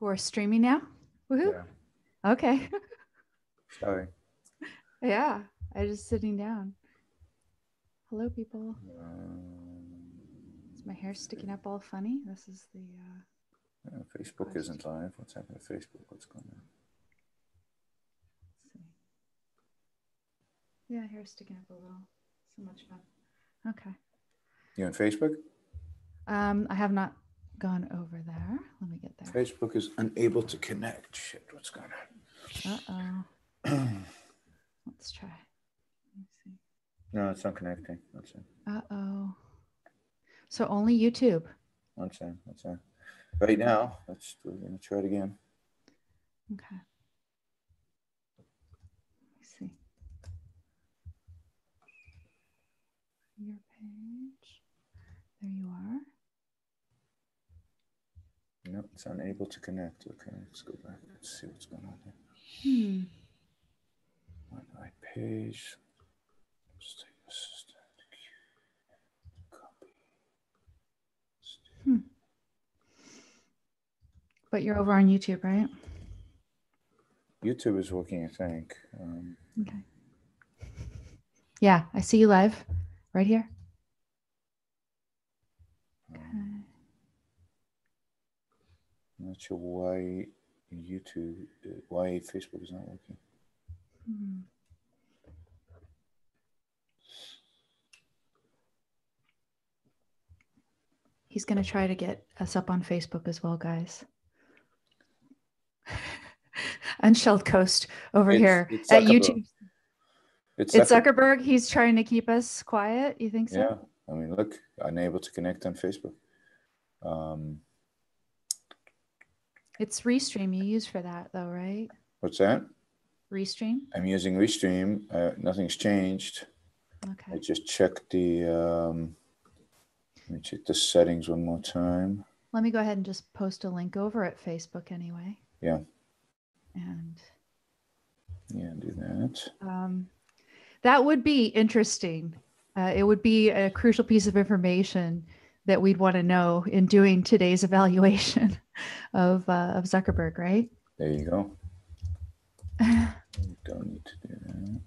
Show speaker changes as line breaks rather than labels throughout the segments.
We're streaming now? Woohoo.
Yeah.
Okay.
Sorry.
Yeah. I'm just sitting down. Hello, people. Is my hair sticking up all funny? This is the...
Facebook isn't live. What's happening to Facebook? What's going on?
Let's see. Yeah, hair's sticking up a little. So much fun. Okay.
You on Facebook?
I have not gone over there. Let me get there.
Facebook is unable to connect. Shit, what's going
on? Let's try. Let me see.
No, it's not connecting. That's it.
So only YouTube.
That's it. Right now, we're going to try it again.
Okay. Let me see. Your page. There you are.
No, it's unable to connect. Okay, let's go back. Let's see what's going on here. On my page. Let's take this. Copy.
But you're over on YouTube, right?
YouTube is working, I think.
Okay. Yeah, I see you live right here. Okay.
I'm not sure why Facebook is not working.
He's going to try to get us up on Facebook as well, guys. Unshelled Coast over here at YouTube. It's Zuckerberg. He's trying to keep us quiet. You think so?
Yeah. I mean, look, unable to connect on Facebook.
It's Restream you use for that, though, right?
What's that?
Restream.
I'm using Restream. Nothing's changed.
Okay.
I just checked let me check the settings one more time.
Let me go ahead and just post a link over at Facebook anyway.
Yeah.
And
yeah, do that.
That would be interesting. It would be a crucial piece of information that we'd want to know in doing today's evaluation of Zuckerberg, right?
There you go. You don't need to do that.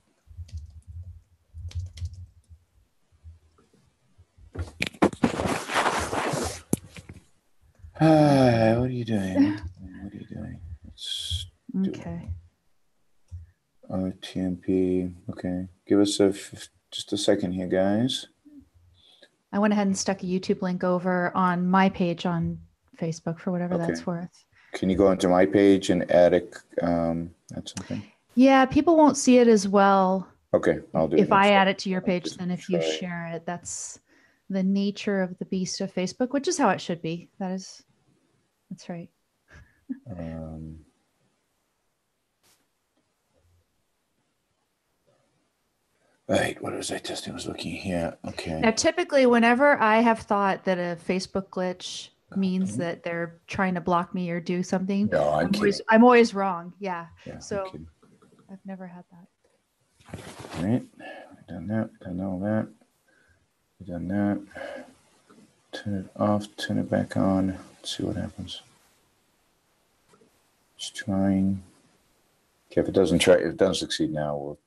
What are you doing? Let's
okay.
TMP. Okay. Give us just a second here, guys.
I went ahead and stuck a YouTube link over on my page on Facebook for whatever that's worth.
Can you go into my page and add something?
Yeah, people won't see it as well.
Okay, I'll do it.
If I add it to your page, then if you share it, that's the nature of the beast of Facebook, which is how it should be. That's right.
Right, what was I testing? I was looking here. Okay.
Now, typically, whenever I have thought that a Facebook glitch means that they're trying to block me or do something,
no,
I'm always wrong. Yeah.
So
I've never had that.
All right. We've done that. We've done all that. We've done that. Turn it off. Turn it back on. Let's see what happens. Just trying. Okay, if it doesn't succeed now,
we'll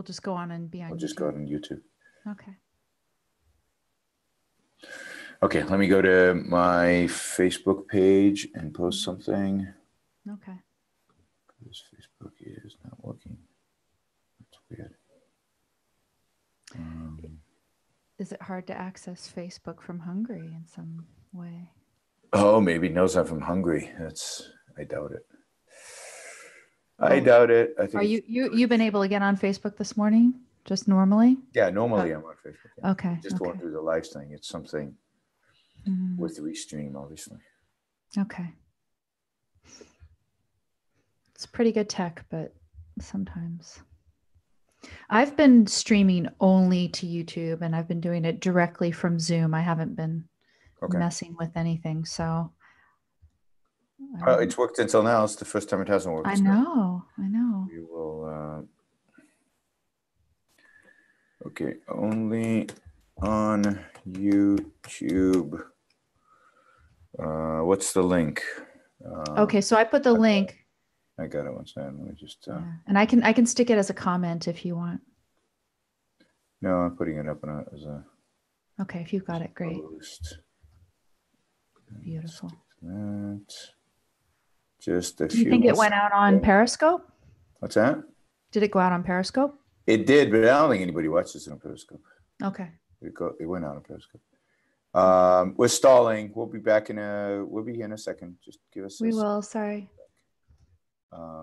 just go on and be on.
We'll just go on YouTube.
Okay.
Okay, let me go to my Facebook page and post something.
Okay.
Because Facebook is not working. That's weird.
Is it hard to access Facebook from Hungary in some way?
Oh, maybe knows I'm from Hungary. I doubt it. I doubt it. I think.
Are you've been able to get on Facebook this morning? Just normally?
Yeah, normally I'm on Facebook. Yeah.
Okay.
Just going through the live thing. It's something with Restream, obviously.
Okay. It's pretty good tech, but sometimes. I've been streaming only to YouTube, and I've been doing it directly from Zoom. I haven't been messing with anything, so.
It's worked until now. It's the first time it hasn't worked.
I know.
We will. Okay, only on YouTube. What's the link?
Okay, so I put the link.
I got it one second. Let me just.
And I can stick it as a comment if you want.
No, I'm putting it up as a.
Okay, if you've got it, great.
Post.
Beautiful.
That. Just a
Do you
few.
think it went out on Periscope?
What's that?
Did it go out on Periscope?
It did, but I don't think anybody watches it on Periscope.
Okay.
It went out on Periscope. We're stalling. We'll be back we'll be here in a second. Just give us.
We will. Sorry.
Facebook,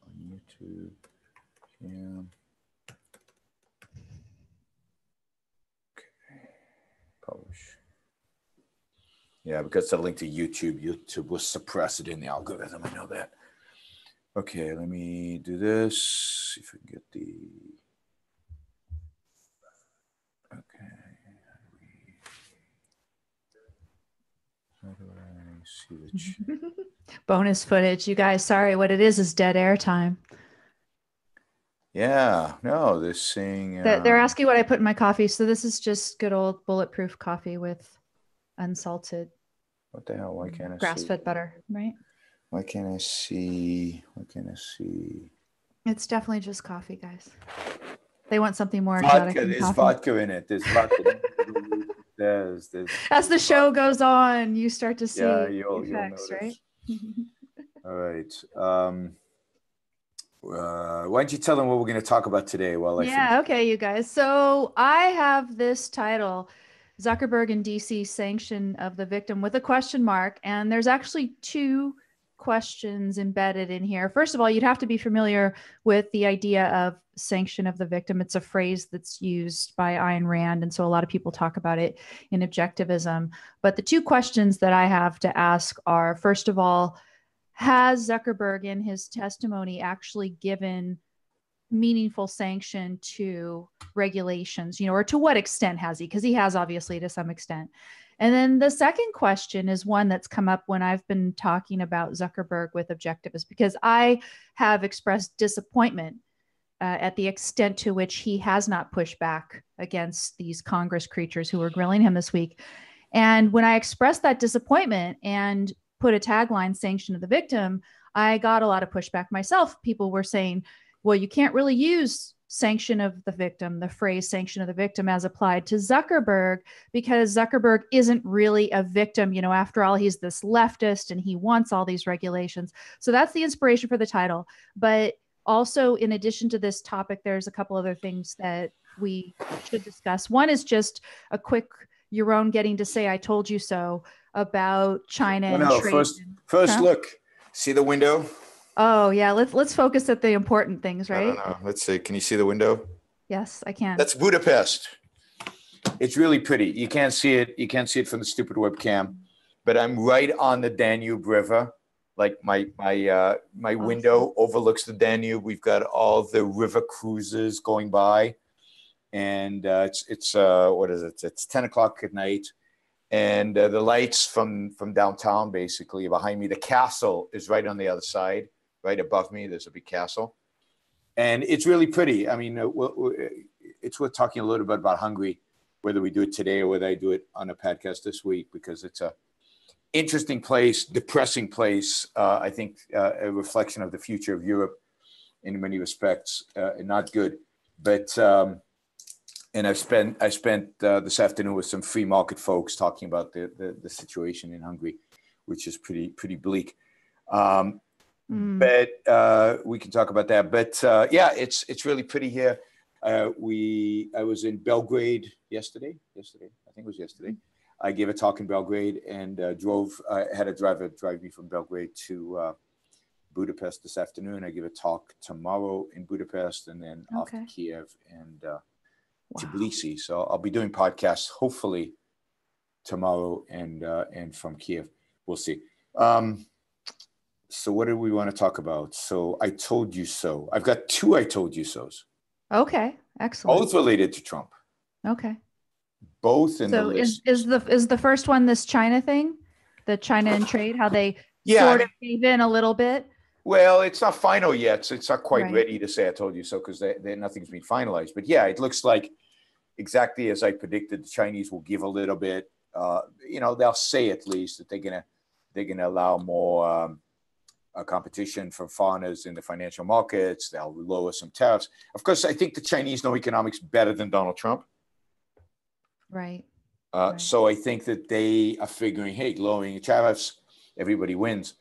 on YouTube. Yeah. Okay. Publish. Yeah, because the link to YouTube will suppress it in the algorithm. I know that. Okay, let me do this. See if we can get the. Okay. How do I see the
bonus footage? You guys, sorry, what it is dead air time.
Yeah, no, this thing.
They're asking what I put in my coffee. So this is just good old bulletproof coffee with unsalted.
What the hell? Why can't I see?
Grass-fed butter, right?
Why can't I see? What can I see?
It's definitely just coffee, guys. They want something more exotic.
There's vodka in it. There's vodka. there's.
As the show goes on, you start to see
you'll
effects, right?
All right. Why don't you tell them what we're going to talk about today?
Okay, you guys. So I have this title, Zuckerberg and DC Sanction of the Victim, with a question mark. And there's actually two questions embedded in here. First of all, you'd have to be familiar with the idea of sanction of the victim. It's a phrase that's used by Ayn Rand. And so a lot of people talk about it in objectivism. But the two questions that I have to ask are, first of all, has Zuckerberg in his testimony actually given meaningful sanction to regulations, or to what extent has he? Because he has, obviously, to some extent. And then the second question is one that's come up when I've been talking about Zuckerberg with objectivists, because I have expressed disappointment at the extent to which he has not pushed back against these Congress creatures who were grilling him this week. And when I expressed that disappointment and put a tagline, sanction of the victim, I got a lot of pushback myself. People were saying, well, you can't really use sanction of the victim, the phrase sanction of the victim, as applied to Zuckerberg, because Zuckerberg isn't really a victim. After all, he's this leftist and he wants all these regulations. So that's the inspiration for the title. But also, in addition to this topic, there's a couple other things that we should discuss. One is just a quick Yaron getting to say, I told you so, about China and trade.
First look, see the window?
Oh yeah, let's focus at the important things, right?
I don't know. Let's see. Can you see the window?
Yes, I can.
That's Budapest. It's really pretty. You can't see it. You can't see it from the stupid webcam, but I'm right on the Danube River. Like my awesome. Window overlooks the Danube. We've got all the river cruises going by, and it's what is it? It's 10 o'clock at night. And the lights from downtown, basically behind me, the castle is right on the other side, right above me. There's a big castle. And it's really pretty. I mean, it's worth talking a little bit about Hungary, whether we do it today or whether I do it on a podcast this week, because it's a interesting place, depressing place. I think a reflection of the future of Europe in many respects, and not good. But and I spent this afternoon with some free market folks talking about the situation in Hungary, which is pretty bleak. But we can talk about that. But yeah, it's really pretty here. I was in Belgrade yesterday. I think it was yesterday. I gave a talk in Belgrade and had a driver drive me from Belgrade to Budapest this afternoon. I give a talk tomorrow in Budapest, and then off to Kiev and Tbilisi. So I'll be doing podcasts hopefully tomorrow and from Kiev. We'll see. So what do we want to talk about? So I told you so. I've got two I told you so's.
Okay, excellent.
Both related to Trump.
Okay.
Both in the list.
Is the first one this China thing, the China and trade, how they sort of gave in a little bit?
Well, it's not final yet, so it's not quite ready to say I told you so, because nothing's been finalized. But yeah, it looks like exactly as I predicted, the Chinese will give a little bit, they'll say at least that they're gonna allow more competition from foreigners in the financial markets. They'll lower some tariffs. Of course, I think the Chinese know economics better than Donald Trump.
Right.
So I think that they are figuring, hey, lowering tariffs, everybody wins.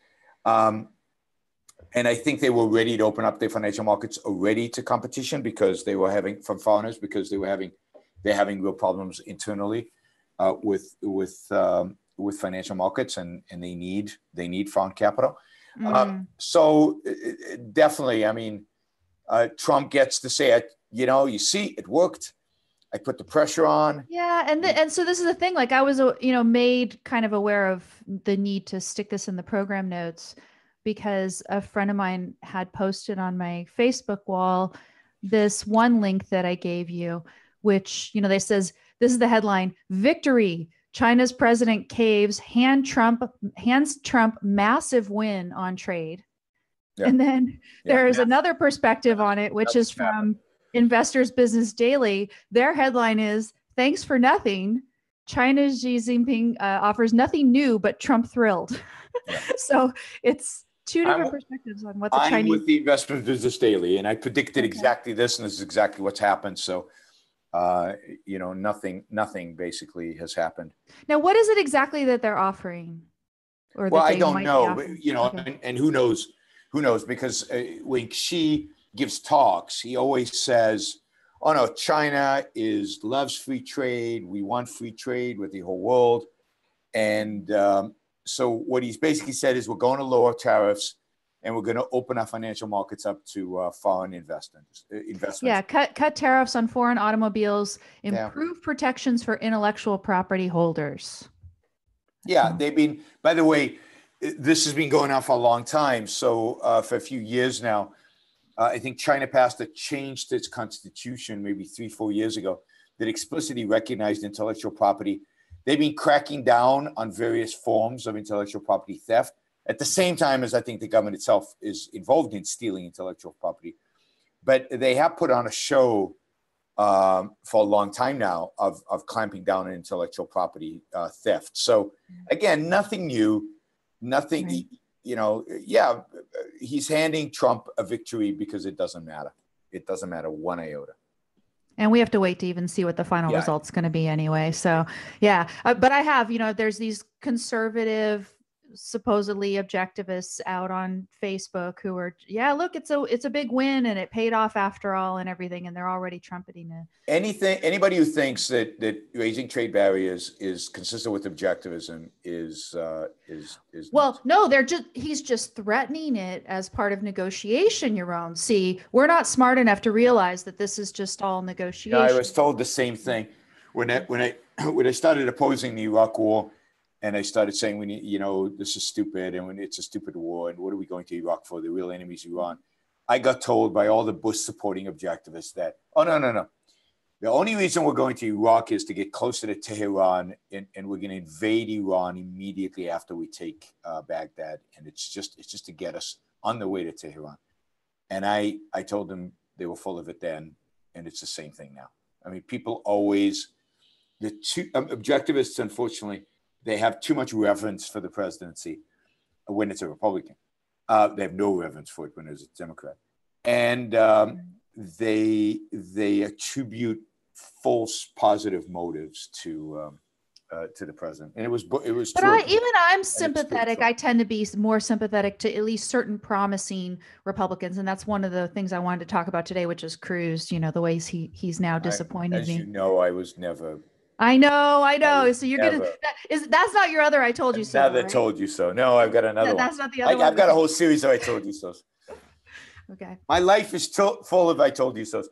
And I think they were ready to open up their financial markets already to competition because they were having from foreigners because they're having real problems internally with financial markets and they need foreign capital. So definitely, I mean, Trump gets to say it. You see, it worked. I put the pressure on.
Yeah, and so this is the thing. Like I was, made kind of aware of the need to stick this in the program notes because a friend of mine had posted on my Facebook wall this one link that I gave you, which they says this is the headline: "Victory: China's president caves, hands Trump massive win on trade." Yeah. And then there's another perspective on it, which is from Investors Business Daily. Their headline is, "Thanks for nothing. China's Xi Jinping offers nothing new, but Trump thrilled." Yeah. So it's two different perspectives on what the Chinese.
I'm with the Investors Business Daily, and I predicted exactly this, and this is exactly what's happened. So, nothing basically has happened.
Now, what is it exactly that they're offering?
Or well, I don't know, but, and who knows? Who knows? Because when Xi gives talks, he always says, "Oh no, China loves free trade. We want free trade with the whole world." And so what he's basically said is, we're going to lower tariffs, and we're going to open our financial markets up to foreign investments.
Yeah, cut tariffs on foreign automobiles, improve protections for intellectual property holders.
Yeah, they've been. By the way, this has been going on for a long time. So for a few years now, I think China passed a change to its constitution maybe 3-4 years ago that explicitly recognized intellectual property. They've been cracking down on various forms of intellectual property theft at the same time as I think the government itself is involved in stealing intellectual property. But they have put on a show for a long time now of clamping down on intellectual property theft. So again, nothing new. Nothing, right. He's handing Trump a victory because it doesn't matter. It doesn't matter one iota.
And we have to wait to even see what the final result's going to be anyway. So, but I have, there's these conservative, supposedly objectivists out on Facebook who are, look, it's a big win and it paid off after all and everything. And they're already trumpeting it.
Anybody who thinks that raising trade barriers is consistent with objectivism is
well, no, he's just threatening it as part of negotiation, Yaron. See, we're not smart enough to realize that this is just all negotiation.
I was told the same thing when I started opposing the Iraq war. And I started saying, this is stupid, and when it's a stupid war, and what are we going to Iraq for? The real enemy is Iran. I got told by all the Bush-supporting objectivists that, oh, no. The only reason we're going to Iraq is to get closer to Tehran, and we're going to invade Iran immediately after we take Baghdad, and it's just to get us on the way to Tehran. And I told them they were full of it then, and it's the same thing now. I mean, people always, the two objectivists, unfortunately, they have too much reverence for the presidency when it's a Republican. They have no reverence for it when it's a Democrat. And they attribute false positive motives to the president. And it was
But
true.
I'm sympathetic. I tend to be more sympathetic to at least certain promising Republicans. And that's one of the things I wanted to talk about today, which is Cruz, the ways he's now disappointed me.
As you know, I was never...
I know. So you're that's not your other I told you so.
Never told you so. No, I've got another one.
That's not the other one.
I've got a whole series of I told you so.
Okay.
My life is full of I told you so.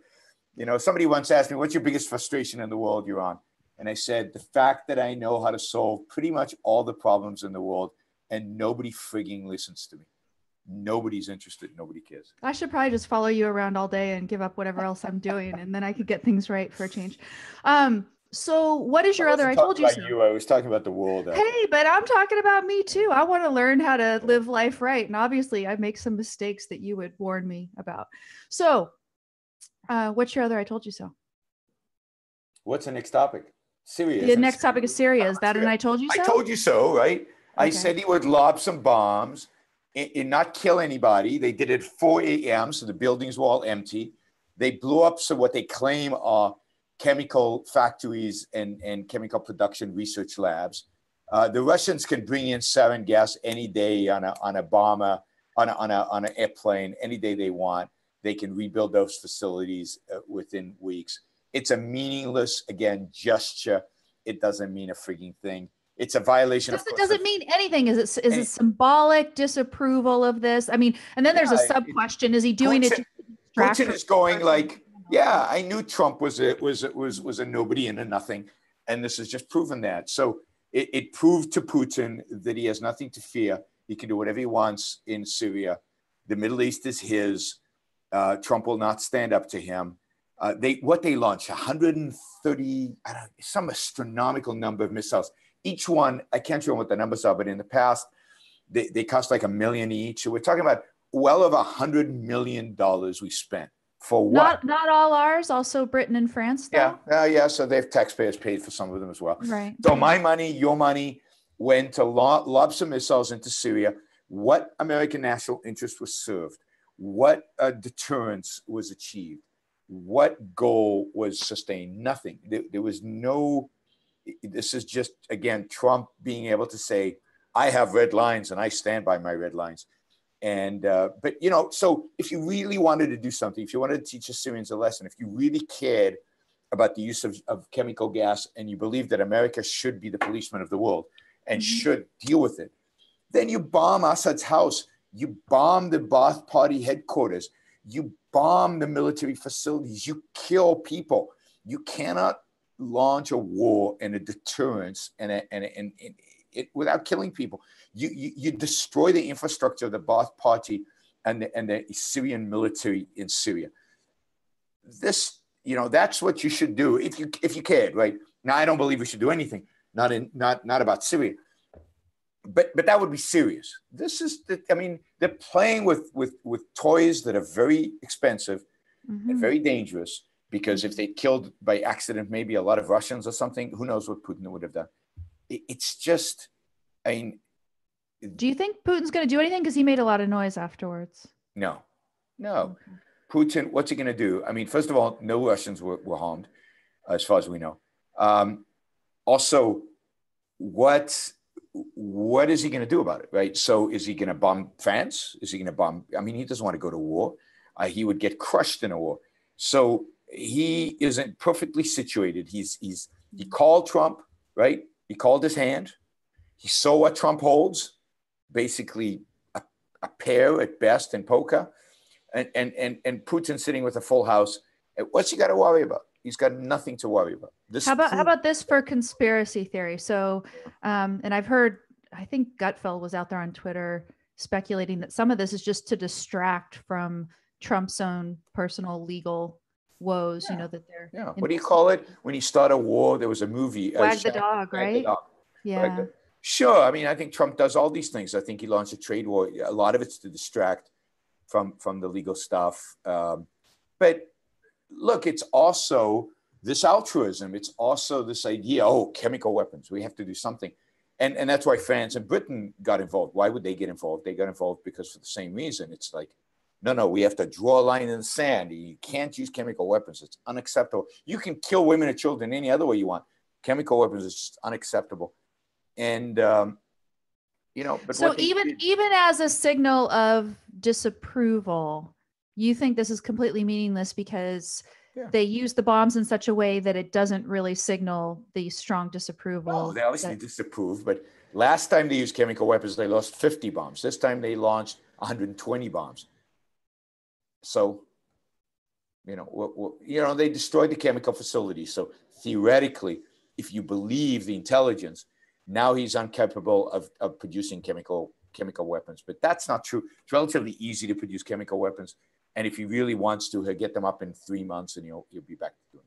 Somebody once asked me, what's your biggest frustration in the world you're on? And I said, the fact that I know how to solve pretty much all the problems in the world and nobody frigging listens to me. Nobody's interested. Nobody cares.
I should probably just follow you around all day and give up whatever else I'm doing. And then I could get things right for a change. So what is your other? I told you so.
I was talking about the world.
Hey, but I'm talking about me too. I want to learn how to live life right. And obviously I make some mistakes that you would warn me about. So what's your other? I told you so.
What's the next topic? Syria.
The next topic is Syria. Is that, and I told you so?
I told you so, right? Okay. I said he would lob some bombs and not kill anybody. They did it 4 a.m., so the buildings were all empty. They blew up some what they claim are chemical factories and chemical production research labs. The Russians can bring in sarin gas any day on a bomber, on an airplane, any day they want. They can rebuild those facilities within weeks. It's a meaningless, again, gesture. It doesn't mean a freaking thing. It's a violation of.
It doesn't mean anything. Is it symbolic disapproval of this? I mean, and then there's a sub question: is he doing
Putin,
it?
Putin is going like, yeah, I knew Trump was a nobody and a nothing, and this has just proven that. So it proved to Putin that he has nothing to fear. He can do whatever he wants in Syria. The Middle East is his. Trump will not stand up to him. They launched 130, some astronomical number of missiles. Each one, I can't remember what the numbers are, but in the past, they cost like $1 million each. So we're talking about well over $100 million we spent for what?
Not all ours, also Britain and France, though?
Yeah. So they've taxpayers paid for some of them as well.
Right.
So my money, your money went to lob some missiles into Syria. What American national interest was served? What deterrence was achieved? What goal was sustained? Nothing. There was no. This is just, again, Trump being able to say, I have red lines and I stand by my red lines. And, but, so if you really wanted to do something, if you wanted to teach the Syrians a lesson, if you really cared about the use of chemical gas and you believe that America should be the policeman of the world and should deal with it, then you bomb Assad's house. You bomb the Baath Party headquarters. You bomb the military facilities. You kill people. You cannot launch a war and a deterrence and without killing people. You destroy the infrastructure of the Baath Party and the Syrian military in Syria. This, that's what you should do if you cared, right? Now, I don't believe we should do anything, not about Syria. But that would be serious. This is, they're playing with toys that are very expensive and very dangerous, because if they killed by accident maybe a lot of Russians or something, who knows what Putin would have done. It's just,
do you think Putin's going to do anything? Because he made a lot of noise afterwards.
No. Okay. Putin, what's he going to do? First of all, no Russians were harmed, as far as we know. Also, what is he going to do about it, right? So is he going to bomb France? Is he going to bomb? He doesn't want to go to war. He would get crushed in a war. So he isn't perfectly situated. He called Trump, right? He called his hand. He saw what Trump holds, basically a pair at best in poker. And Putin sitting with a full house. What's he got to worry about? He's got nothing to worry about.
How about this for conspiracy theory? So, and I've heard, I think Gutfeld was out there on Twitter speculating that some of this is just to distract from Trump's own personal legal woes. That they're.
Yeah. What do you call it? When you start a war, there was a movie.
Wag the dog, right? The dog. Yeah.
Sure. I think Trump does all these things. I think he launched a trade war. A lot of it's to distract from the legal stuff. But look, it's also this altruism. It's also this idea, chemical weapons. We have to do something. And that's why France and Britain got involved. Why would they get involved? They got involved because for the same reason. It's like, no, we have to draw a line in the sand. You can't use chemical weapons. It's unacceptable. You can kill women and children any other way you want. Chemical weapons is just unacceptable. And, but
so even as a signal of disapproval, you think this is completely meaningless because they use the bombs in such a way that it doesn't really signal the strong disapproval?
Well, they obviously disapprove, but last time they used chemical weapons, they lost 50 bombs. This time they launched 120 bombs. So, they destroyed the chemical facility. So theoretically, if you believe the intelligence, now he's incapable of producing chemical weapons. But that's not true. It's relatively easy to produce chemical weapons. And if he really wants to, he'll get them up in 3 months and he'll be back to doing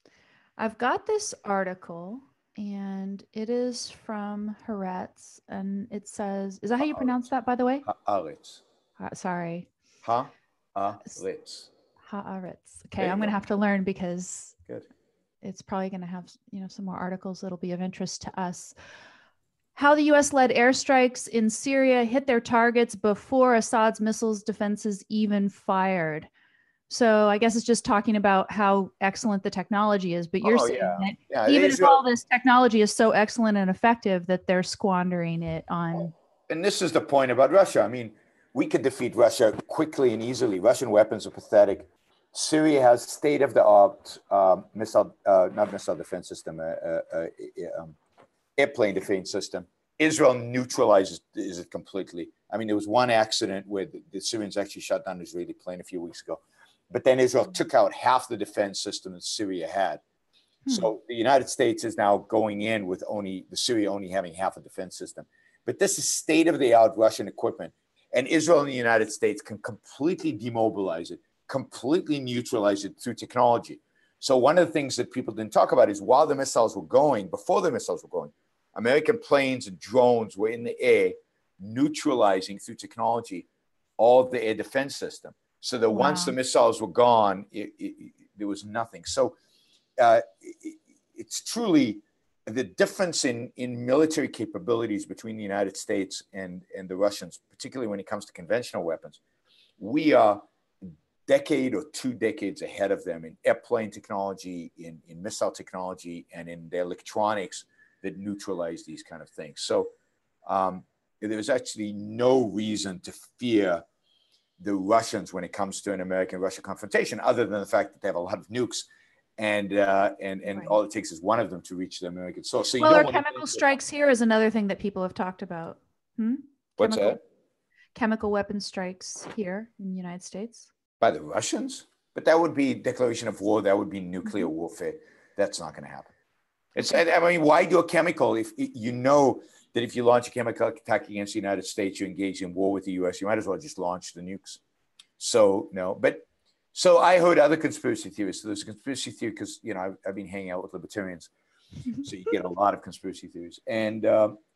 it.
I've got this article and it is from Haaretz, and it says, is that how you pronounce that, by the way?
Haaretz.
Sorry.
Haaretz.
Haaretz. Okay, I'm going to have to learn because it's probably going to have, some more articles that'll be of interest to us. How the U.S. led airstrikes in Syria hit their targets before Assad's missiles defenses even fired. So I guess it's just talking about how excellent the technology is, but you're saying that even if all this technology is so excellent and effective that they're squandering it on.
And this is the point about Russia. I mean, we could defeat Russia quickly and easily. Russian weapons are pathetic. Syria has state-of-the-art not missile defense system, airplane defense system. Israel neutralizes it completely. I mean, there was one accident where the Syrians actually shot down an Israeli plane a few weeks ago. But then Israel took out half the defense system that Syria had. So the United States is now going in with Syria only having half a defense system. But this is state-of-the-art Russian equipment. And Israel and the United States can completely demobilize it, completely neutralize it through technology. So one of the things that people didn't talk about is before the missiles were going, American planes and drones were in the air, neutralizing through technology all of the air defense system. So that once the missiles were gone, there was nothing. So it's truly the difference in military capabilities between the United States and the Russians, particularly when it comes to conventional weapons. We are a decade or 2 decades ahead of them in airplane technology, in missile technology, and in the electronics that neutralize these kind of things. So there's actually no reason to fear the Russians when it comes to an American-Russia confrontation, other than the fact that they have a lot of nukes, and all it takes is one of them to reach the American soil. So
our chemical strikes here is another thing that people have talked about.
What's that?
Chemical weapon strikes here in the United States
by the Russians, but that would be declaration of war. That would be nuclear warfare. That's not going to happen. I mean, why do a chemical if you know that if you launch a chemical attack against the United States, you engage in war with the U.S., you might as well just launch the nukes. So, no. So I heard other conspiracy theories. So there's a conspiracy theory because, I've been hanging out with libertarians. So you get a lot of conspiracy theories. And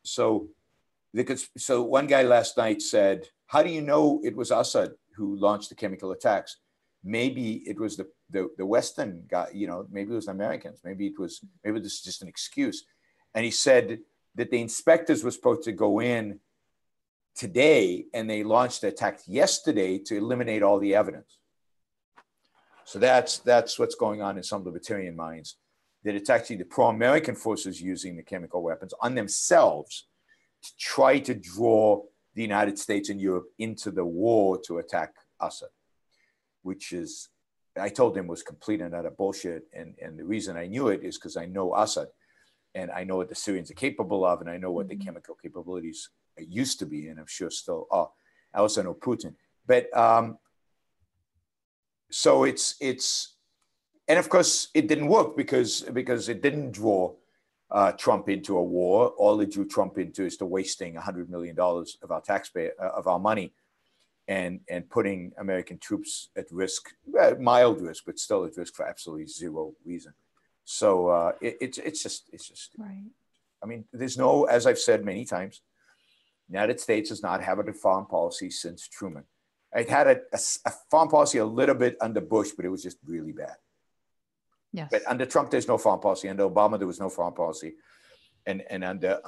so one guy last night said, how do you know it was Assad who launched the chemical attacks? Maybe it was the Western guy, maybe it was the Americans. Maybe this is just an excuse. And he said that the inspectors were supposed to go in today and they launched the attack yesterday to eliminate all the evidence. So that's what's going on in some libertarian minds, that it's actually the pro-American forces using the chemical weapons on themselves to try to draw the United States and Europe into the war to attack Assad, which is, I told him, was complete and utter bullshit. And the reason I knew it is because I know Assad and I know what the Syrians are capable of, and I know what the chemical capabilities used to be, and I'm sure still are. I also know Putin. But so it's, and of course it didn't work because it didn't draw Trump into a war. All it drew Trump into is to wasting $100 million of our taxpayer, of our money, and putting American troops at risk, mild risk, but still at risk for absolutely zero reason. So it's just
right.
I mean, there's no, as I've said many times, the United States has not had a foreign policy since Truman. It had a foreign policy a little bit under Bush, but it was just really bad.
Yes.
But under Trump, there's no foreign policy. Under Obama, there was no foreign policy. And under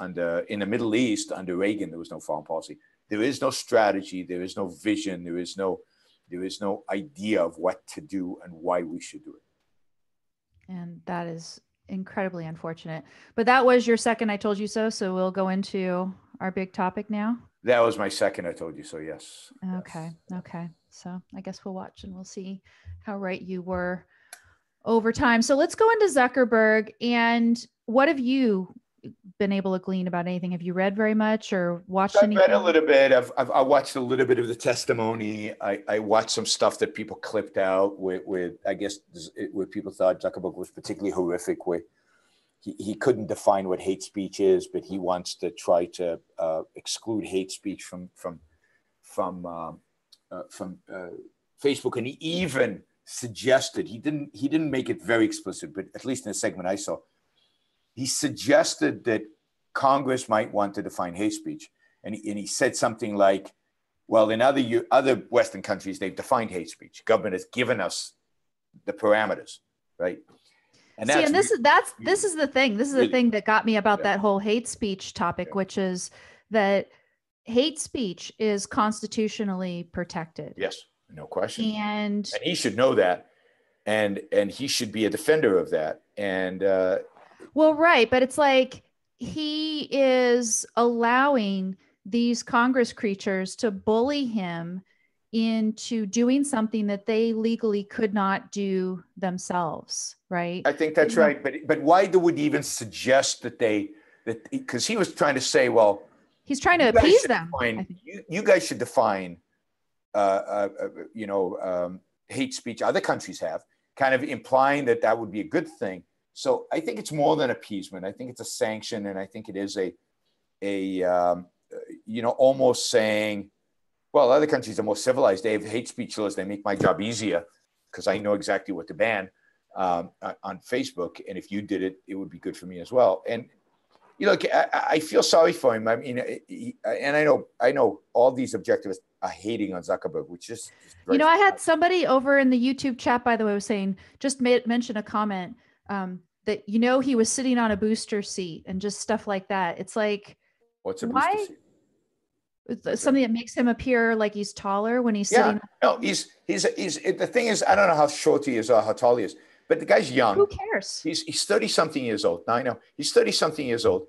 in the Middle East, under Reagan, there was no foreign policy. There is no strategy. There is no vision. There is no idea of what to do and why we should do it.
And that is incredibly unfortunate. But that was your second I told you so. So we'll go into our big topic now.
That was my second I told you so, yes.
Okay. Yes. Okay. So I guess we'll watch and we'll see how right you were over time. So let's go into Zuckerberg. And what have you been able to glean about anything? Have you read very much or watched anything?
I've read a little bit. I watched a little bit of the testimony. I watched some stuff that people clipped out with I guess, where people thought Zuckerberg was particularly horrific, where he couldn't define what hate speech is, but he wants to try to exclude hate speech from Facebook. And he even suggested, he didn't make it very explicit, but at least in the segment I saw, he suggested that Congress might want to define hate speech. And he said something like, well, in other Western countries, they've defined hate speech. Government has given us the parameters, right? And
See,
that's
and this is the thing. This is the thing that got me about that whole hate speech topic, which is that hate speech is constitutionally protected.
Yes, no question.
And
he should know that, and he should be a defender of that. And
well, right, but it's like he is allowing these Congress creatures to bully him into doing something that they legally could not do themselves, right?
I think that's right. But why would he even suggest that because he was trying to say, well,
he's trying to appease them.
You guys should define, hate speech. Other countries have, kind of implying that would be a good thing. So I think it's more than appeasement. I think it's a sanction, and I think it is almost saying, well, other countries are more civilized. They have hate speech laws. They make my job easier because I know exactly what to ban on Facebook. And if you did it, it would be good for me as well. And I feel sorry for him. I mean, and I know all these objectivists are hating on Zuckerberg, which is
I had somebody over in the YouTube chat, by the way, was saying, just mention a comment that he was sitting on a booster seat and just stuff like that. It's like,
what's a booster seat?
It's something that makes him appear like he's taller when he's sitting.
No, he's the thing is, I don't know how short he is or how tall he is, but the guy's young.
Who cares?
He's 30 something years old. Now I know he's 30 something years old.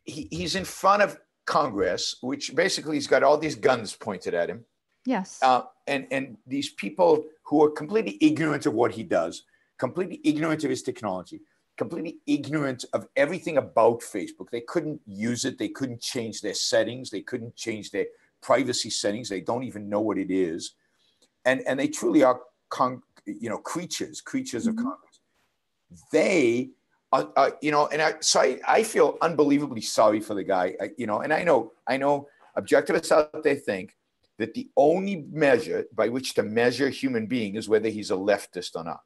He's in front of Congress, which basically he's got all these guns pointed at him.
Yes.
And these people who are completely ignorant of what he does, completely ignorant of his technology, completely ignorant of everything about Facebook. They couldn't use it. They couldn't change their settings. They couldn't change their privacy settings. They don't even know what it is. And they truly are, creatures of Congress. They are, I feel unbelievably sorry for the guy, and I know objectivists out there think that the only measure by which to measure a human being is whether he's a leftist or not.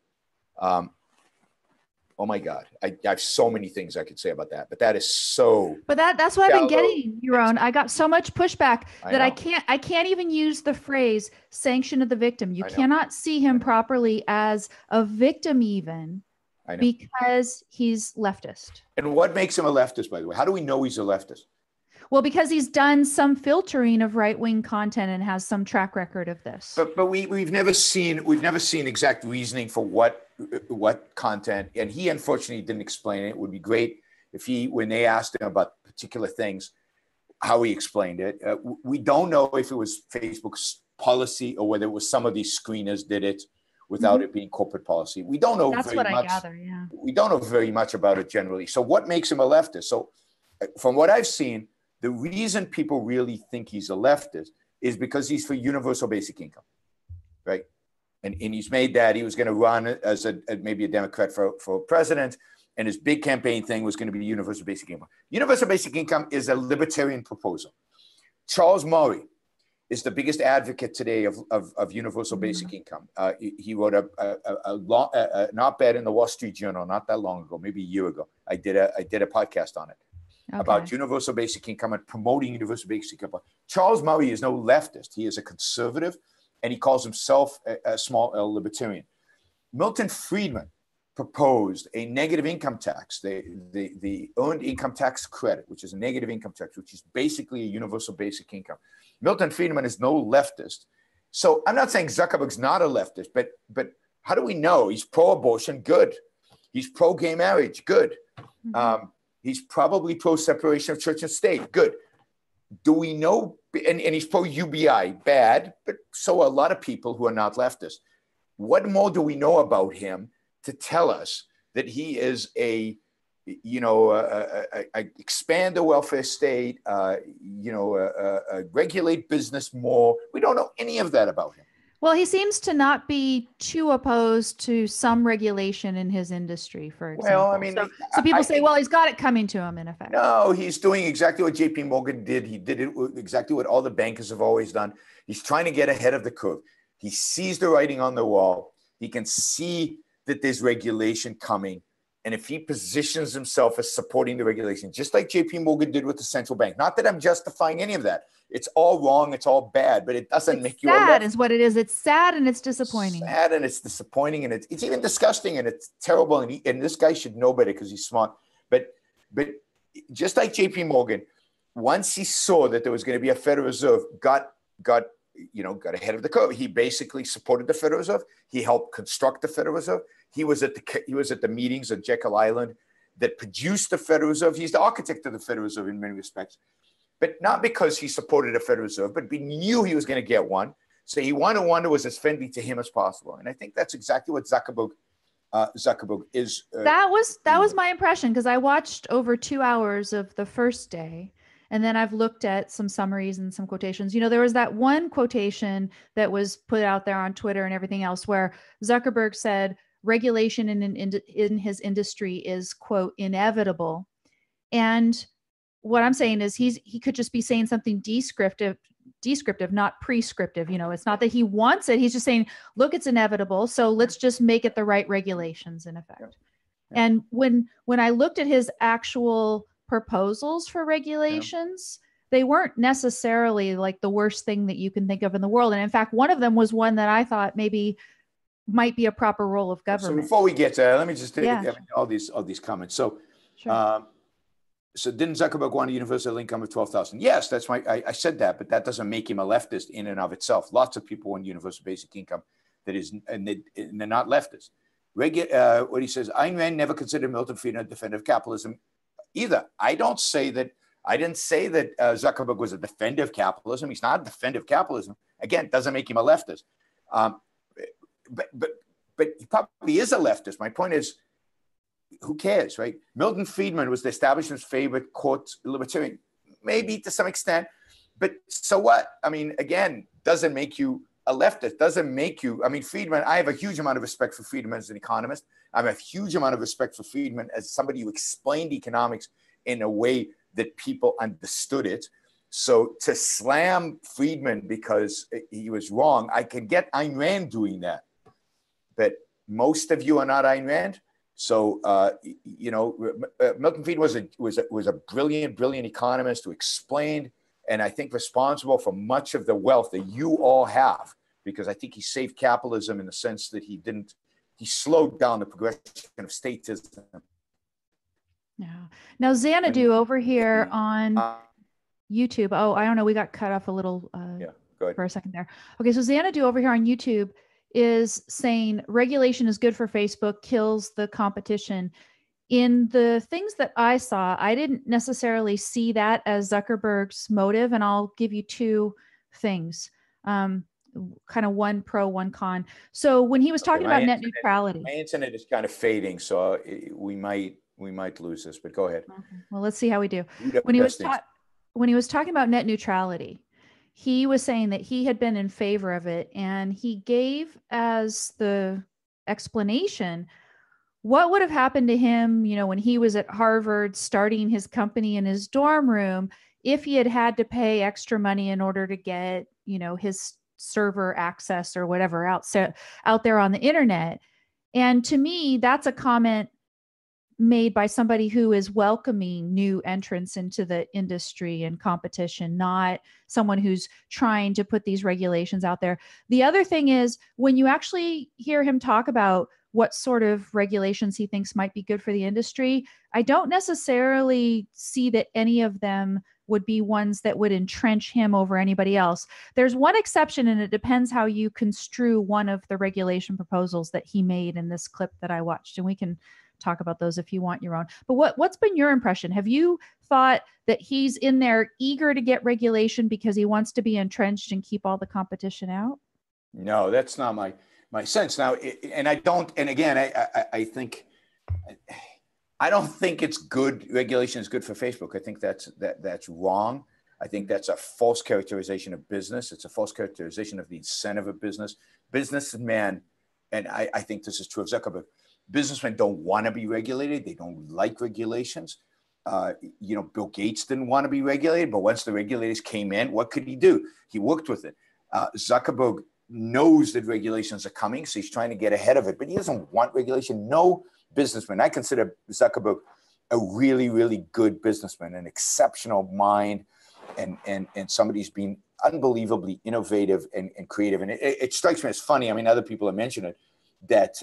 Oh my God. I have so many things I could say about that, but that is so.
But that's what I've been getting, Yaron. I got so much pushback that I can't even use the phrase sanction of the victim. You cannot see him properly as a victim even because he's leftist.
And what makes him a leftist, by the way? How do we know he's a leftist?
Well, because he's done some filtering of right-wing content and has some track record of this.
But we've never seen exact reasoning for what content, and he unfortunately didn't explain it. It would be great if when they asked him about particular things, how he explained it. We don't know if it was Facebook's policy or whether it was some of these screeners did it without it being corporate policy. We don't know. That's very much. I gather. Yeah. We don't know very much about it generally. So what makes him a leftist? So from what I've seen, the reason people really think he's a leftist is because he's for universal basic income, right? And he's made that he was going to run as maybe a Democrat for president, and his big campaign thing was going to be universal basic income. Universal basic income is a libertarian proposal. Charles Murray is the biggest advocate today of universal basic income. He wrote an op-ed in the Wall Street Journal not that long ago, maybe a year ago. I did a podcast on it. Okay. About universal basic income and promoting universal basic income. Charles Murray is no leftist. He is a conservative, and he calls himself a small L libertarian. Milton Friedman proposed a negative income tax, the earned income tax credit, which is a negative income tax, which is basically a universal basic income. Milton Friedman is no leftist. So I'm not saying Zuckerberg's not a leftist, but how do we know? He's pro-abortion, good. He's pro-gay marriage, good. He's probably pro-separation of church and state. Good. Do we know? And he's pro-UBI. Bad. But so are a lot of people who are not leftists. What more do we know about him to tell us that he is a expand the welfare state, regulate business more? We don't know any of that about him.
Well, he seems to not be too opposed to some regulation in his industry, for example. Well, I mean, so people say, well, he's got it coming to him, in effect.
No, he's doing exactly what J.P. Morgan did. He did it exactly what all the bankers have always done. He's trying to get ahead of the curve. He sees the writing on the wall. He can see that there's regulation coming, and if he positions himself as supporting the regulation, just like JP Morgan did with the central bank, not that I'm justifying any of that. It's all wrong. It's all bad, but it doesn't make you a
sad is what it is. It's sad and it's disappointing.
Sad and it's disappointing and it's even disgusting and it's terrible. And this guy should know better because he's smart. But just like JP Morgan, once he saw that there was going to be a Federal Reserve, got ahead of the curve. He basically supported the Federal Reserve. He helped construct the Federal Reserve. He was at the meetings on Jekyll Island that produced the Federal Reserve. He's the architect of the Federal Reserve in many respects, but not because he supported the Federal Reserve, but he knew he was going to get one. So he wanted one that was as friendly to him as possible. And I think that's exactly what Zuckerberg is.
That was my impression, because I watched over 2 hours of the first day. And then I've looked at some summaries and some quotations. There was that one quotation that was put out there on Twitter and everything else where Zuckerberg said regulation in his industry is, quote, inevitable. And what I'm saying is he could just be saying something descriptive, not prescriptive. It's not that he wants it. He's just saying, look, it's inevitable. So let's just make it the right regulations in effect. Yeah. And when I looked at his actual proposals for regulations, they weren't necessarily like the worst thing that you can think of in the world. And in fact, one of them was one that I thought maybe might be a proper role of government.
So before we get to that, let me just take all these comments. So, sure. So didn't Zuckerberg want a universal income of 12,000? Yes, that's I said that, but that doesn't make him a leftist in and of itself. Lots of people want universal basic income and they're not leftists. What he says, Ayn Rand never considered Milton Friedman a defender of capitalism either. I didn't say that Zuckerberg was a defender of capitalism. He's not a defender of capitalism. Again, doesn't make him a leftist. But he probably is a leftist. My point is, who cares, right? Milton Friedman was the establishment's favorite court libertarian, maybe to some extent, but so what? I mean, again, doesn't make you a leftist, doesn't make you, Friedman, I have a huge amount of respect for Friedman as an economist. I have a huge amount of respect for Friedman as somebody who explained economics in a way that people understood it. So to slam Friedman because he was wrong, I can get Ayn Rand doing that. But most of you are not Ayn Rand. So, Milton Friedman was a brilliant economist who explained, and I think responsible for much of the wealth that you all have, because I think he saved capitalism in the sense that he slowed down the progression of statism.
Yeah. Now, Xanadu over here on YouTube. Oh, I don't know. We got cut off a little
go ahead.
For a second there. Okay. So Xanadu over here on YouTube is saying regulation is good for Facebook, kills the competition. In the things that I saw, I didn't necessarily see that as Zuckerberg's motive. And I'll give you two things, kind of one pro, one con. So when he was talking about net neutrality.
My internet is kind of fading, so we might lose this, but go ahead.
Okay. Well, let's see how we do. When he was talking about net neutrality, he was saying that he had been in favor of it, and he gave as the explanation what would have happened to him, when he was at Harvard starting his company in his dorm room, if he had had to pay extra money in order to get, his server access or whatever out there on the internet. And to me, that's a comment made by somebody who is welcoming new entrants into the industry and competition, not someone who's trying to put these regulations out there. The other thing is, when you actually hear him talk about what sort of regulations he thinks might be good for the industry, I don't necessarily see that any of them would be ones that would entrench him over anybody else. There's one exception, and it depends how you construe one of the regulation proposals that he made in this clip that I watched, and we can talk about those if you want your own. But what's been your impression? Have you thought that he's in there eager to get regulation because he wants to be entrenched and keep all the competition out?
No, that's not my sense. Now, I think I don't think it's good. Regulation is good for Facebook. I think that's wrong. I think that's a false characterization of business. It's a false characterization of the incentive of business. Businessmen, and I think this is true of Zuckerberg, businessmen don't want to be regulated. They don't like regulations. Bill Gates didn't want to be regulated, but once the regulators came in, what could he do? He worked with it. Zuckerberg knows that regulations are coming, so he's trying to get ahead of it, but he doesn't want regulation. No businessman. I consider Zuckerberg a really, really good businessman, an exceptional mind, and somebody who's been unbelievably innovative and creative. And it strikes me as funny. I mean, other people have mentioned it, that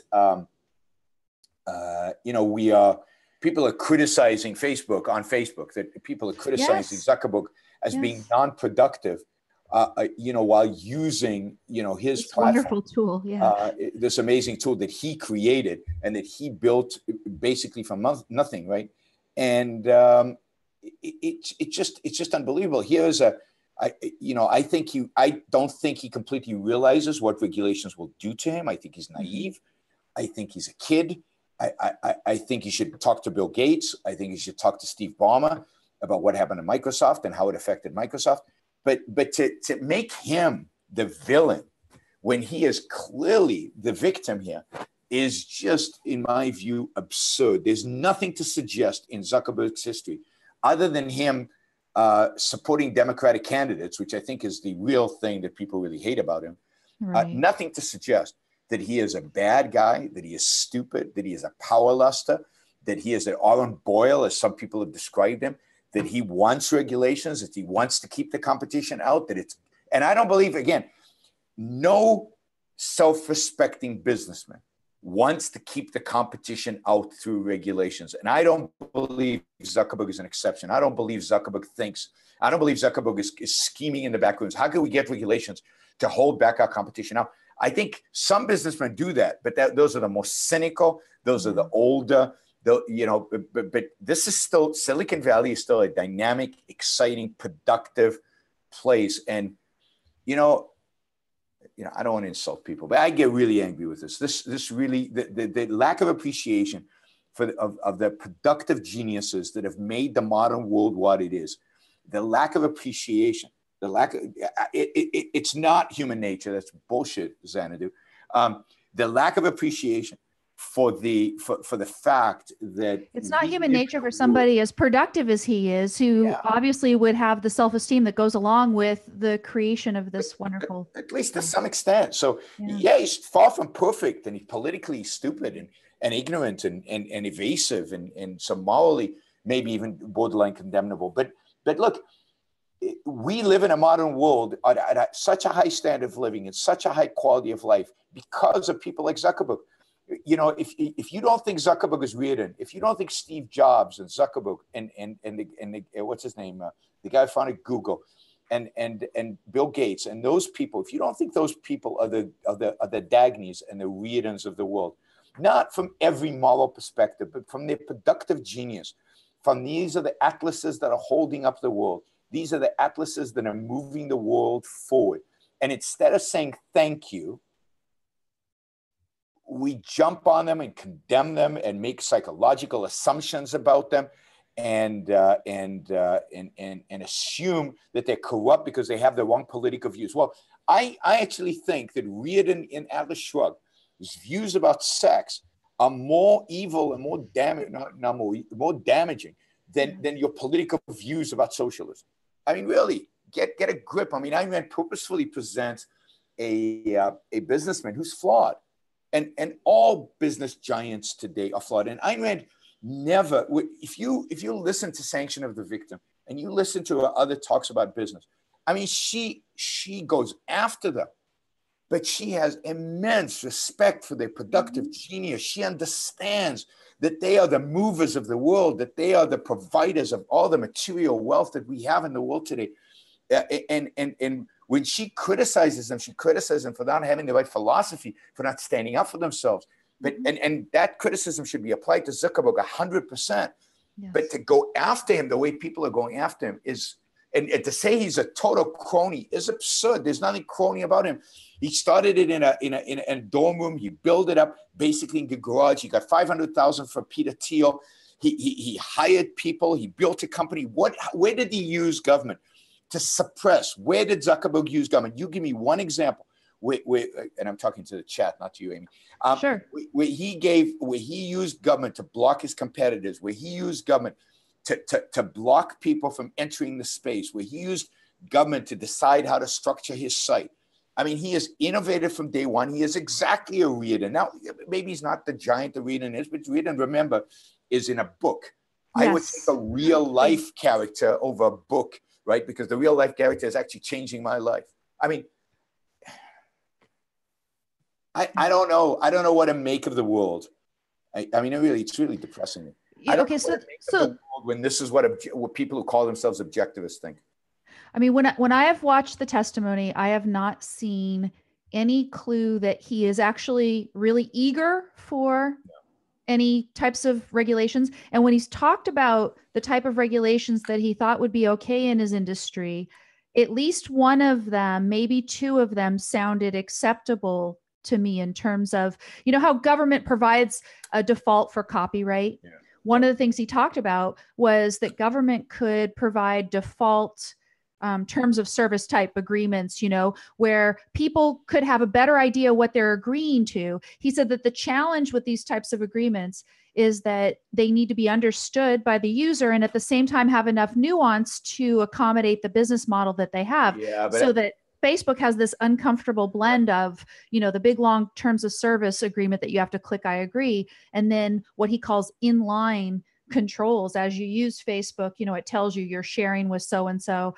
people are criticizing Facebook on Facebook, that people are criticizing Zuckerberg as being non-productive, while using, his
this
platform,
wonderful tool,
this amazing tool that he created and that he built basically from nothing, right? And it's just unbelievable. I don't think he completely realizes what regulations will do to him. I think he's naive. I think he's a kid. I think he should talk to Bill Gates. I think he should talk to Steve Ballmer about what happened to Microsoft and how it affected Microsoft. But to make him the villain when he is clearly the victim here is just, in my view, absurd. There's nothing to suggest in Zuckerberg's history other than him supporting Democratic candidates, which I think is the real thing that people really hate about him.
Right.
Nothing to suggest that he is a bad guy, that he is stupid, that he is a power luster, that he is an Oren Boyle, as some people have described him, that he wants regulations, that he wants to keep the competition out, and I don't believe, again, no self-respecting businessman wants to keep the competition out through regulations. And I don't believe Zuckerberg is an exception. I don't believe Zuckerberg is scheming in the back rooms. How can we get regulations to hold back our competition? Now, I think some businessmen do that, but those are the more cynical. Those are the older. But this is still, Silicon Valley is still a dynamic, exciting, productive place. And I don't want to insult people, but I get really angry with this. This really, the lack of appreciation of the productive geniuses that have made the modern world what it is. The lack of appreciation. It's not human nature. That's bullshit, Xanadu. The lack of appreciation for the fact that
it's not human nature for somebody as productive as he is, who obviously would have the self-esteem that goes along with the creation of this wonderful.
At least to some extent. So he's far from perfect, and he's politically stupid and ignorant and evasive and so morally maybe even borderline condemnable. But look. We live in a modern world at such a high standard of living and such a high quality of life because of people like Zuckerberg. If you don't think Zuckerberg is Reardon, if you don't think Steve Jobs and Zuckerberg and what's his name, the guy who founded Google, and Bill Gates and those people, if you don't think those people are the Dagneys and the Reardons of the world, not from every moral perspective, but from their productive genius, from these are the atlases that are holding up the world. These are the atlases that are moving the world forward. And instead of saying thank you, we jump on them and condemn them and make psychological assumptions about them and assume that they're corrupt because they have the wrong political views. Well, I actually think that Reardon in Atlas Shrugged, his views about sex are more evil and more damaging than your political views about socialism. I mean, really, get a grip. I mean, Ayn Rand purposefully presents a businessman who's flawed, and all business giants today are flawed. And Ayn Rand never, if you listen to Sanction of the Victim and you listen to her other talks about business, I mean, she goes after them, but she has immense respect for their productive genius. She understands that they are the movers of the world, that they are the providers of all the material wealth that we have in the world today. And when she criticizes them, she criticizes them for not having the right philosophy, for not standing up for themselves. But and that criticism should be applied to Zuckerberg 100%. Yes. But to go after him the way people are going after him is, and to say he's a total crony is absurd. There's nothing crony about him. He started it in a dorm room. He built it up basically in the garage. He got $500,000 for Peter Thiel. He hired people. He built a company. Where did he use government to suppress? Where did Zuckerberg use government? You give me one example. And I'm talking to the chat, not to you, Amy.
Sure.
Where he used government to block his competitors. Where he used government to block people from entering the space. Where he used government to decide how to structure his site. I mean, he is innovative from day one. He is exactly a Reardon. Now, maybe he's not the giant the Reardon is, but Reardon, remember, is in a book. I would take a real life character over a book, right? Because the real life character is actually changing my life. I mean, I don't know. I don't know what to make of the world. I mean, it's really depressing me. I don't know what to make of the world when this is what people who call themselves objectivists think.
I mean, when I have watched the testimony, I have not seen any clue that he is actually really eager for any types of regulations. And when he's talked about the type of regulations that he thought would be okay in his industry, at least one of them, maybe two of them, sounded acceptable to me in terms of, you know, how government provides a default for copyright. Yeah. One of the things he talked about was that government could provide default terms of service type agreements, you know, where people could have a better idea what they're agreeing to. He said that the challenge with these types of agreements is that they need to be understood by the user and at the same time have enough nuance to accommodate the business model that they have. Yeah, so that Facebook has this uncomfortable blend of, you know, the big long terms of service agreement that you have to click I agree, and then what he calls inline controls. As you use Facebook, you know, it tells you you're sharing with so-and-so.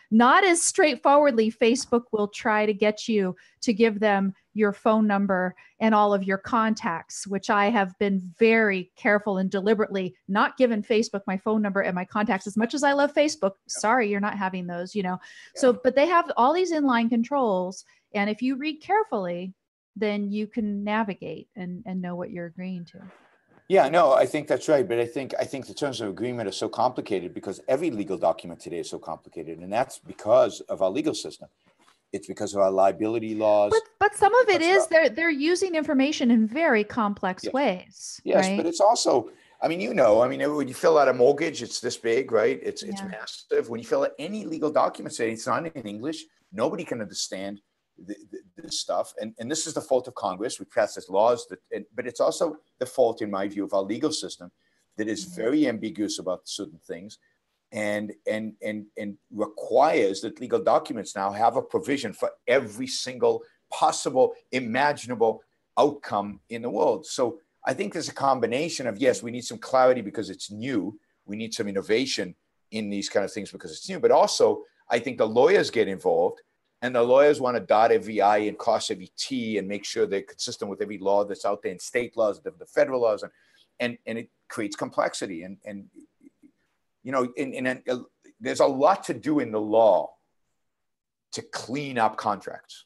Not as straightforwardly, Facebook will try to get you to give them your phone number and all of your contacts, which I have been very careful and deliberately not given Facebook my phone number and my contacts. As much as I love Facebook, sorry, you're not having those, you know. So, but they have all these inline controls. And if you read carefully, then you can navigate and know what you're agreeing to.
Yeah, no, I think that's right. But I think the terms of agreement are so complicated because every legal document today is so complicated. And that's because of our legal system. It's because of our liability laws.
But some of it is they're using information in very complex ways.
Yes,
right?
But it's also, I mean, you know, when you fill out a mortgage, it's this big, right? It's massive. When you fill out any legal document, say it's not in English, nobody can understand this stuff. And this is the fault of Congress. We pass these laws, but it's also the fault, in my view, of our legal system that is very ambiguous about certain things and requires that legal documents now have a provision for every single possible imaginable outcome in the world. So I think there's a combination of, yes, we need some clarity because it's new. We need some innovation in these kind of things because it's new. But also, I think the lawyers get involved. And the lawyers want to dot every I and cross every T and make sure they're consistent with every law that's out there in state laws, the federal laws, and it creates complexity. And you know, there's a lot to do in the law to clean up contracts.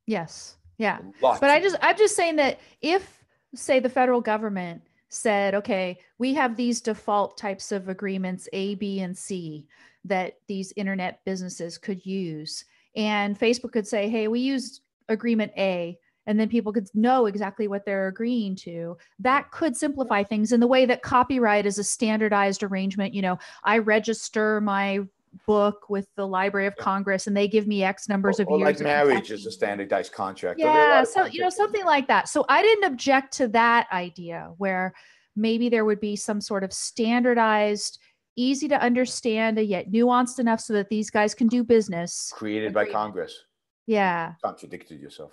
Yes, yeah. But I'm just saying that if, say, the federal government said, okay, we have these default types of agreements A, B, and C that these internet businesses could use. And Facebook could say, hey, we use agreement A, and then people could know exactly what they're agreeing to. That could simplify things in the way that copyright is a standardized arrangement. You know, I register my book with the Library of Congress and they give me X numbers of years.
Like marriage is a standardized contract.
Yeah, so, you know, something like that. So I didn't object to that idea where maybe there would be some sort of standardized, easy to understand, yet nuanced enough so that these guys can do business.
Created by Congress.
Yeah.
Contradicted yourself.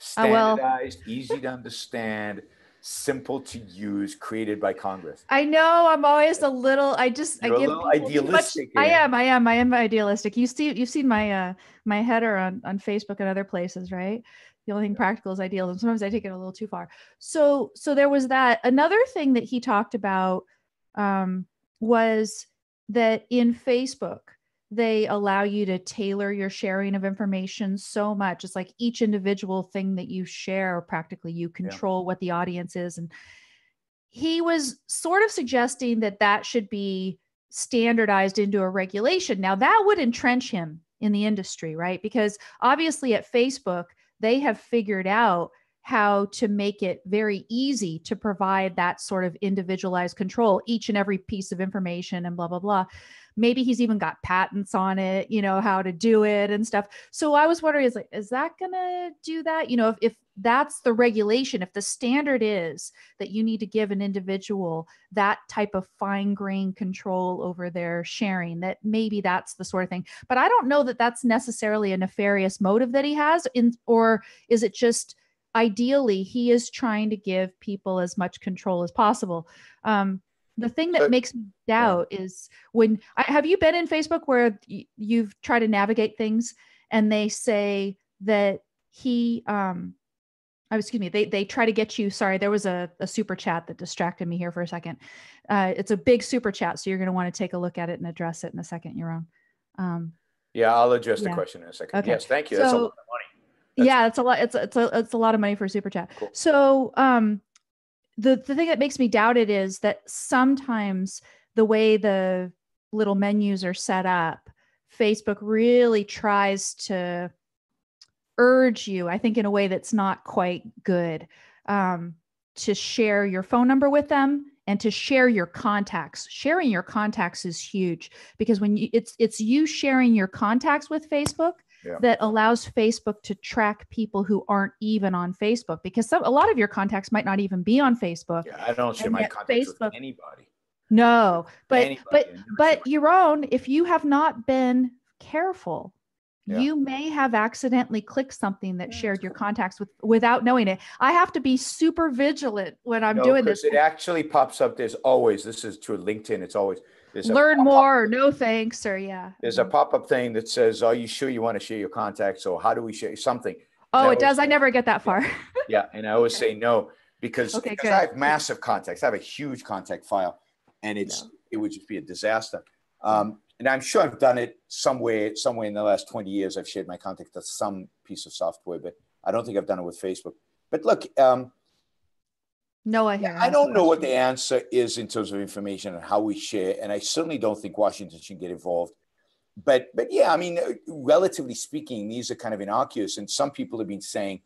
Standardized, easy to understand, simple to use, created by Congress.
I know I'm always a little, I give a little
idealistic.
I am idealistic. You've seen my my header on Facebook and other places, right? The only thing practical is idealism. Sometimes I take it a little too far. So there was that. Another thing that he talked about was that in Facebook, they allow you to tailor your sharing of information so much. It's like each individual thing that you share, practically you control what the audience is. And he was sort of suggesting that that should be standardized into a regulation. Now that would entrench him in the industry, right? Because obviously at Facebook, they have figured out how to make it very easy to provide that sort of individualized control, each and every piece of information and blah, blah, blah. Maybe he's even got patents on it, how to do it and stuff. So I was wondering, is that going to do that? If that's the regulation, if the standard is that you need to give an individual that type of fine grained control over their sharing, that maybe that's the sort of thing. But I don't know that that's necessarily a nefarious motive that he has, or is it just ideally he is trying to give people as much control as possible? The thing that makes me doubt is when have you been in Facebook where you've tried to navigate things and they say that they try to get you. Sorry, there was a super chat that distracted me here for a second. It's a big super chat, so you're going to want to take a look at it and address it in a second, Yaron.
Yeah, I'll address the question in a second.
Okay.
Yes, thank you. That's a lot of money.
It's a lot. It's a lot of money for a super chat.
Cool.
So the thing that makes me doubt it is that sometimes the way the little menus are set up, Facebook really tries to urge you, I think in a way that's not quite good, to share your phone number with them and to share your contacts. Sharing your contacts is huge because when it's you sharing your contacts with Facebook that allows Facebook to track people who aren't even on Facebook, because a lot of your contacts might not even be on Facebook.
Yeah, I don't share my contacts with anybody.
No, but Yaron, if you have not been careful, you may have accidentally clicked something that shared your contacts without knowing it. I have to be super vigilant when I'm doing this.
It actually pops up. This is true. LinkedIn. It's always
learn more. No thanks, or
There's a pop-up thing that says, "Are you sure you want to share your contacts?" Or how do we share something?
Oh, it does. I never get that far.
Yeah, and I always say no because I have massive contacts. I have a huge contact file, and it would just be a disaster. And I'm sure I've done it somewhere in the last 20 years. I've shared my contact to some piece of software, but I don't think I've done it with Facebook. But look,
Noah here.
I don't know what the answer is in terms of information and how we share, and I certainly don't think Washington should get involved. But yeah, I mean, relatively speaking, these are kind of innocuous, and some people have been saying,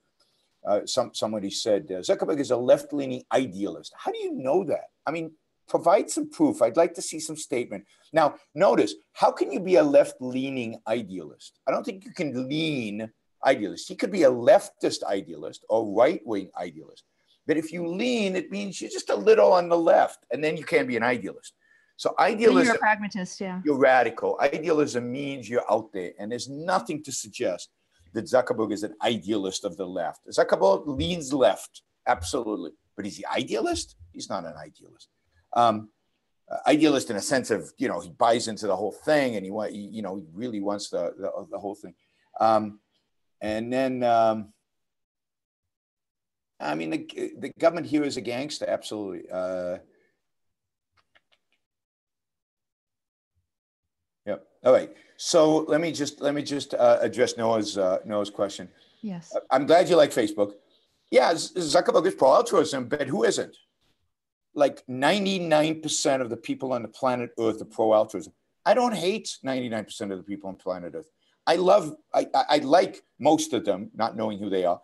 somebody said Zuckerberg is a left-leaning idealist. How do you know that? I mean, provide some proof. I'd like to see some statement. Now, notice, how can you be a left-leaning idealist? I don't think you can lean idealist. He could be a leftist idealist or right-wing idealist. But if you lean, it means you're just a little on the left, and then you can't be an idealist. So idealism,
you're a pragmatist,
you're radical. Idealism means you're out there, and there's nothing to suggest that Zuckerberg is an idealist of the left. Zuckerberg leans left, absolutely. But is he idealist? He's not an idealist. Idealist in a sense of, he buys into the whole thing, and he really wants the whole thing. And then, I mean, the government here is a gangster, absolutely. Yep. All right. So let me just address Noah's question.
Yes.
I'm glad you like Facebook. Yeah, Zuckerberg is pro-altruism, but who isn't? Like 99% of the people on the planet Earth are pro-altruism. I don't hate 99% of the people on planet Earth. I like most of them, not knowing who they are.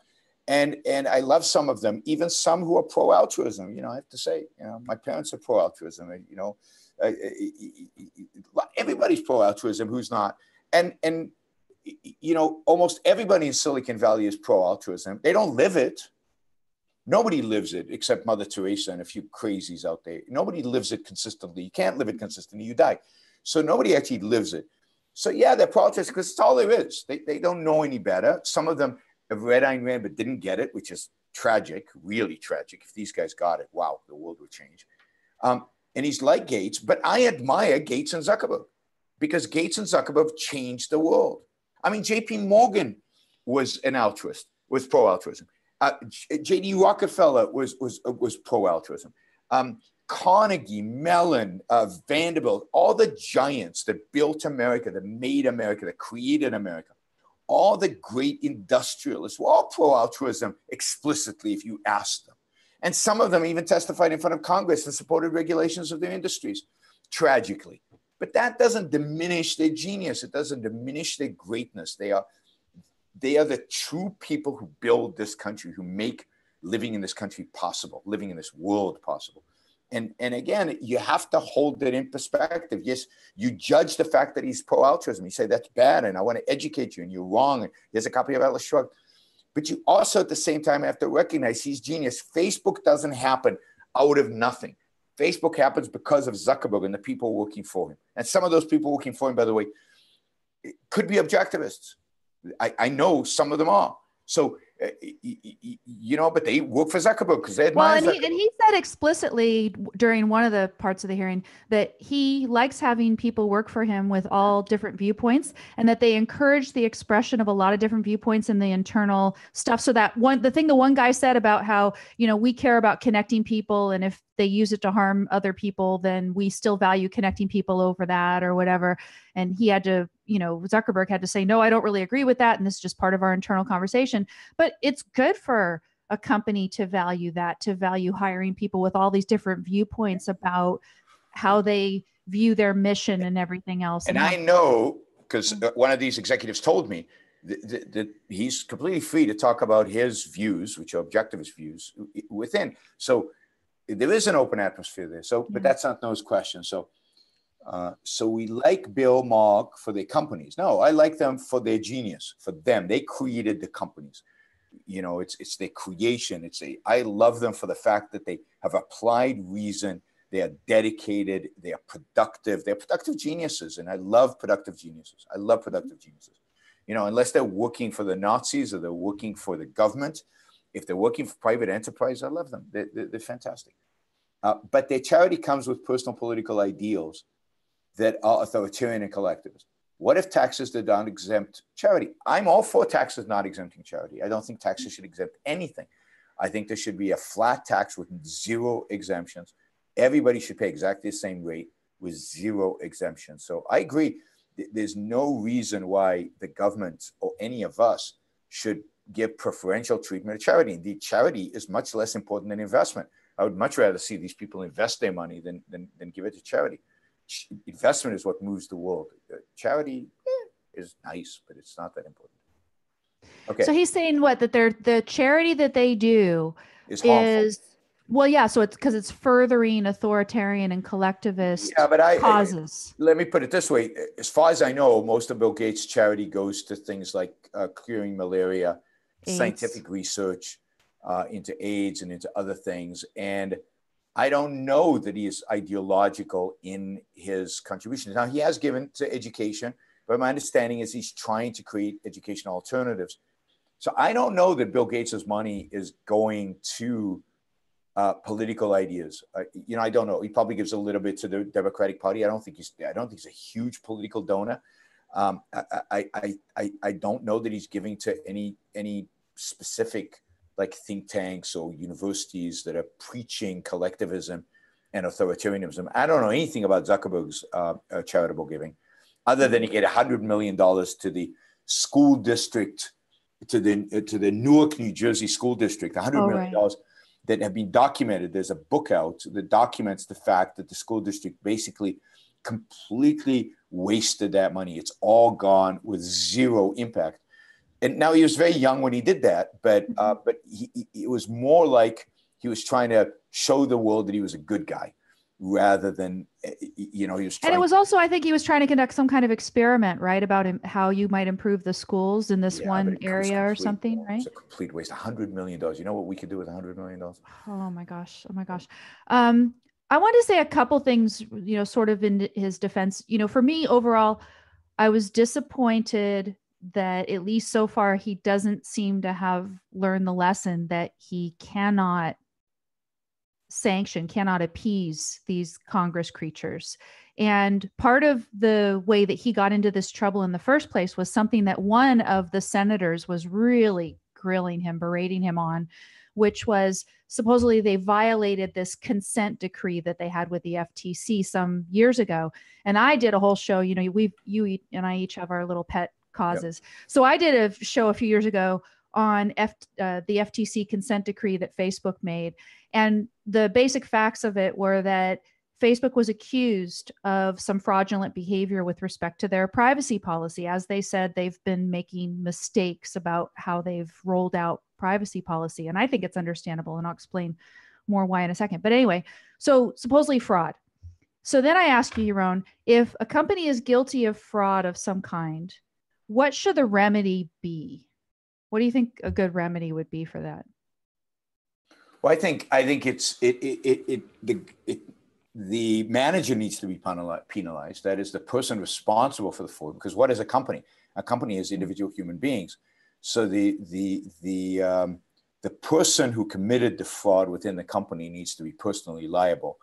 And I love some of them, even some who are pro-altruism. I have to say, my parents are pro-altruism. Everybody's pro-altruism. Who's not? And almost everybody in Silicon Valley is pro-altruism. They don't live it. Nobody lives it except Mother Teresa and a few crazies out there. Nobody lives it consistently. You can't live it consistently. You die. So nobody actually lives it. So yeah, they're pro-altruism because it's all there is. They don't know any better. Some of them have read Ayn Rand but didn't get it, which is tragic, really tragic. If these guys got it, wow, the world would change. And he's like Gates, but I admire Gates and Zuckerberg because Gates and Zuckerberg changed the world. I mean, J.P. Morgan was an altruist, was pro-altruism. J.D. Rockefeller was pro-altruism. Carnegie, Mellon, Vanderbilt, all the giants that built America, that made America, that created America, all the great industrialists were all pro-altruism explicitly if you ask them. And some of them even testified in front of Congress and supported regulations of their industries, tragically. But that doesn't diminish their genius. It doesn't diminish their greatness. They are the true people who build this country, who make living in this country possible, living in this world possible. And again, you have to hold it in perspective. Yes, you judge the fact that he's pro-altruism. You say that's bad, and I want to educate you, and you're wrong. And here's a copy of Atlas Shrugged. But you also, at the same time, have to recognize he's genius. Facebook doesn't happen out of nothing. Facebook happens because of Zuckerberg and the people working for him. And some of those people working for him, by the way, could be objectivists. I know some of them are. So, but they work for Zuckerberg because they admire
Zuckerberg. And he said explicitly during one of the parts of the hearing that he likes having people work for him with all different viewpoints, and that they encourage the expression of a lot of different viewpoints in the internal stuff. So that the one guy said about how, we care about connecting people, and if they use it to harm other people, then we still value connecting people over that or whatever. And he had to, Zuckerberg had to say, no, I don't really agree with that. And this is just part of our internal conversation. But it's good for a company to value that, to value hiring people with all these different viewpoints about how they view their mission and everything else.
And I know, because one of these executives told me that he's completely free to talk about his views, which are objectivist views within. So there is an open atmosphere there. So, but that's not those questions. So, so we like Bill, Mark for their companies. No, I like them for their genius, for them. They created the companies. It's their creation. I love them for the fact that they have applied reason. They are dedicated. They are productive. They're productive geniuses. And I love productive geniuses. Unless they're working for the Nazis or they're working for the government. If they're working for private enterprise, I love them. They're fantastic. But their charity comes with personal political ideals that are authoritarian and collectivist. What if taxes did not exempt charity? I'm all for taxes not exempting charity. I don't think taxes should exempt anything. I think there should be a flat tax with zero exemptions. Everybody should pay exactly the same rate with zero exemptions. So I agree. There's no reason why the government or any of us should give preferential treatment to charity. Indeed, charity is much less important than investment. I would much rather see these people invest their money than give it to charity. Investment is what moves the world. Charity is nice, but it's not that important. Okay.
So he's saying that the charity that they do
is harmful.
So it's because it's furthering authoritarian and collectivist causes.
Let me put it this way. As far as I know, most of Bill Gates' charity goes to things like curing malaria, AIDS. Scientific research into AIDS and into other things. And I don't know that he is ideological in his contributions. Now, he has given to education, but my understanding is he's trying to create educational alternatives. So I don't know that Bill Gates' money is going to political ideas. I don't know. He probably gives a little bit to the Democratic Party. I don't think he's a huge political donor. I don't know that he's giving to any specific like think tanks or universities that are preaching collectivism and authoritarianism. I don't know anything about Zuckerberg's charitable giving, other than he gave $100 million to the school district, to the Newark, New Jersey school district, $100 million that have been documented. There's a book out that documents the fact that the school district basically completely wasted that money. It's all gone with zero impact. And now he was very young when he did that, but it was more like he was trying to show the world that he was a good guy, rather than he was.
And it was also, I think, he was trying to conduct some kind of experiment, right, about how you might improve the schools in this one area or something, right?
It's a complete waste. $100 million. You know what we could do with $100 million?
Oh my gosh! I want to say a couple things, sort of in his defense. For me, overall, I was disappointed that at least so far he doesn't seem to have learned the lesson that he cannot appease these Congress creatures. And part of the way that he got into this trouble in the first place was something that one of the senators was really grilling him, berating him on, which was supposedly they violated this consent decree that they had with the FTC some years ago. And I did a whole show, you and I each have our little pet causes. Yep. So I did a show a few years ago on the FTC consent decree that Facebook made. And the basic facts of it were that Facebook was accused of some fraudulent behavior with respect to their privacy policy. As they said, they've been making mistakes about how they've rolled out privacy policy. And I think it's understandable. And I'll explain more why in a second. But anyway, so supposedly fraud. So then I ask you, Yaron, if a company is guilty of fraud of some kind, what should the remedy be? What do you think a good remedy would be for that?
Well, I think the manager needs to be penalized. That is the person responsible for the fraud. Because what is a company? A company is individual human beings. So the person who committed the fraud within the company needs to be personally liable.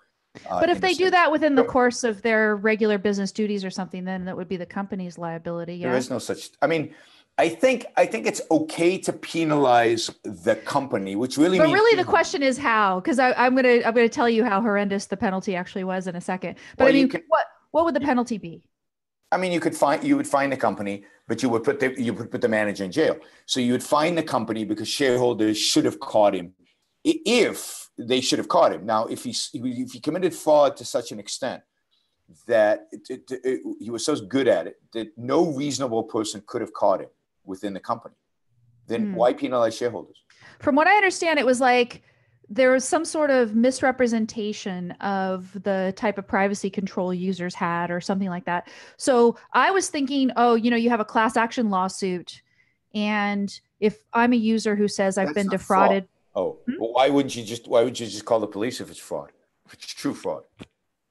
But if they do that within the course of their regular business duties or something, then that would be the company's liability. Yeah?
There is no such. I mean, I think it's okay to penalize the company, which really.
But really, the question is how? Because I'm gonna tell you how horrendous the penalty actually was in a second. But well, I mean, what would the penalty be?
I mean, you would fine the company, but you would put the manager in jail. So you would fine the company because shareholders should have caught him, if they should have caught him. Now, if he committed fraud to such an extent that he was so good at it that no reasonable person could have caught him within the company, then why penalize shareholders?
From what I understand, it was like there was some sort of misrepresentation of the type of privacy control users had or something like that. So I was thinking, you have a class action lawsuit. And if I'm a user who says I've been defrauded.
Fraud. Oh, well, why wouldn't you just call the police if it's fraud? If it's true fraud?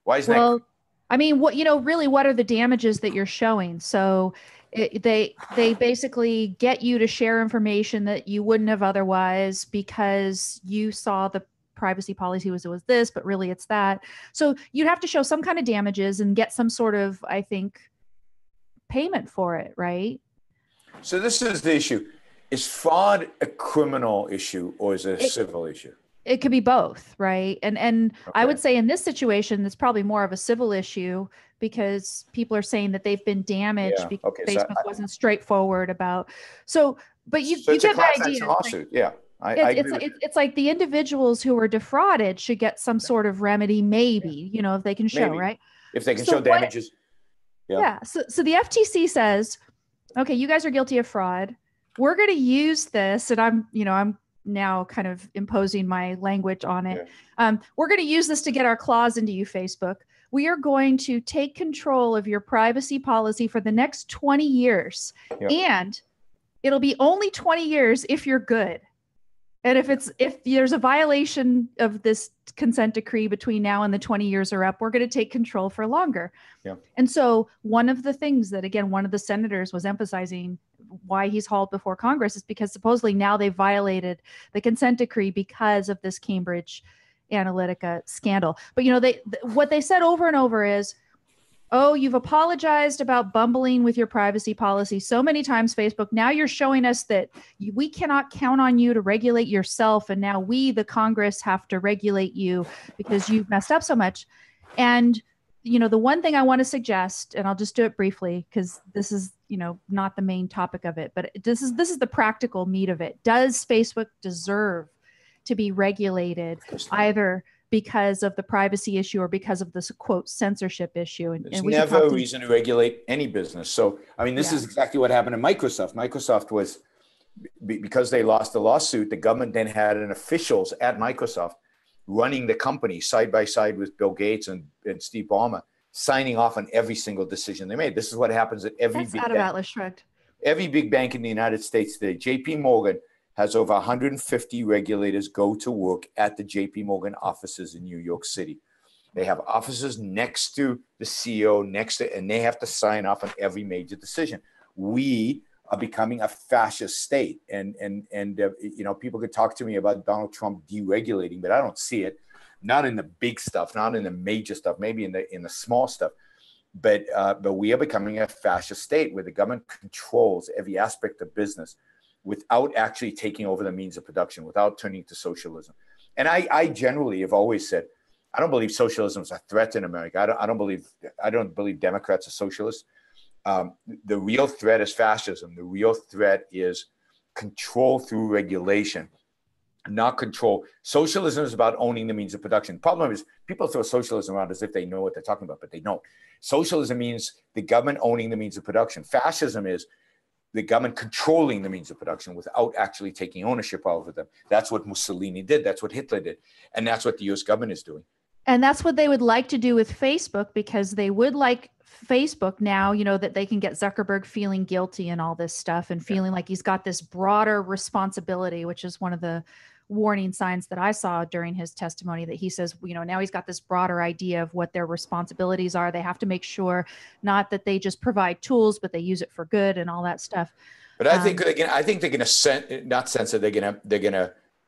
Why is that?
Well, I mean, really, what are the damages that you're showing? So they basically get you to share information that you wouldn't have otherwise because you saw the privacy policy was this, but really it's that. So you'd have to show some kind of damages and get some sort of, I think, payment for it, right?
So this is the issue. Is fraud a criminal issue or is it a civil issue?
It could be both, right? And okay. I would say in this situation, it's probably more of a civil issue because people are saying that they've been damaged because Facebook wasn't straightforward about. But you get the idea.
Lawsuit. Yeah,
it's like the individuals who were defrauded should get some sort of remedy, maybe, if they can show, right?
If they can show damages.
Yeah. So the FTC says, okay, you guys are guilty of fraud. We're going to use this, and I'm now kind of imposing my language on it. Yeah. We're going to use this to get our claws into you, Facebook. We are going to take control of your privacy policy for the next 20 years. Yeah. And it'll be only 20 years if you're good. And if there's a violation of this consent decree between now and the 20 years are up, we're going to take control for longer. Yeah. And so one of the things that, again, one of the senators was emphasizing why he's hauled before Congress is because supposedly now they violated the consent decree because of this Cambridge Analytica scandal. But, what they said over and over is, oh, you've apologized about bumbling with your privacy policy so many times, Facebook. Now you're showing us that we cannot count on you to regulate yourself. And now we, the Congress, have to regulate you because you've messed up so much. And, the one thing I want to suggest, and I'll just do it briefly because this is, not the main topic of it, but this is the practical meat of it. Does Facebook deserve to be regulated either because of the privacy issue or because of this, quote, censorship issue? And
there's never a reason to regulate any business. So, I mean, this is exactly what happened in Microsoft. Microsoft was, because they lost the lawsuit, the government then had officials at Microsoft running the company side by side with Bill Gates and Steve Ballmer, signing off on every single decision they made. This is what happens at every big bank.
Atlas shrugged.
Every big bank in the United States today. JP Morgan has over 150 regulators go to work at the JP Morgan offices in New York City. They have offices next to the CEO, and they have to sign off on every major decision. We are becoming a fascist state. And people could talk to me about Donald Trump deregulating, but I don't see it. Not in the big stuff, not in the major stuff, maybe in the small stuff. But we are becoming a fascist state where the government controls every aspect of business without actually taking over the means of production, without turning to socialism. And I generally have always said, I don't believe socialism is a threat in America. I don't believe Democrats are socialists. The real threat is fascism. The real threat is control through regulation, not control. Socialism is about owning the means of production. The problem is people throw socialism around as if they know what they're talking about, but they don't. Socialism means the government owning the means of production. Fascism is the government controlling the means of production without actually taking ownership over them. That's what Mussolini did. That's what Hitler did. And that's what the US government is doing.
And that's what they would like to do with Facebook, because they would like Facebook now, you know, that they can get Zuckerberg feeling guilty and all this stuff and feeling like he's got this broader responsibility, which is one of the warning signs that I saw during his testimony, that he says, you know, now he's got this broader idea of what their responsibilities are. They have to make sure not that they just provide tools, but they use it for good and all that stuff.
But I think they're going to not censor.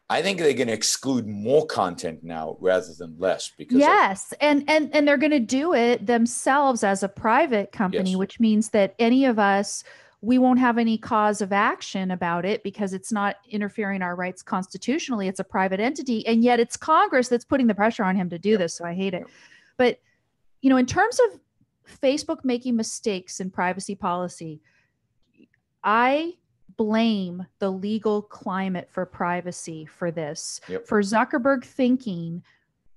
I think they're going to exclude more content now rather than less. Because
and they're going to do it themselves as a private company, which means that any of us, we won't have any cause of action about it because it's not interfering our rights constitutionally. It's a private entity, and yet it's Congress that's putting the pressure on him to do this. So I hate it. But, you know, in terms of Facebook making mistakes in privacy policy, I blame the legal climate for privacy for this, for Zuckerberg thinking,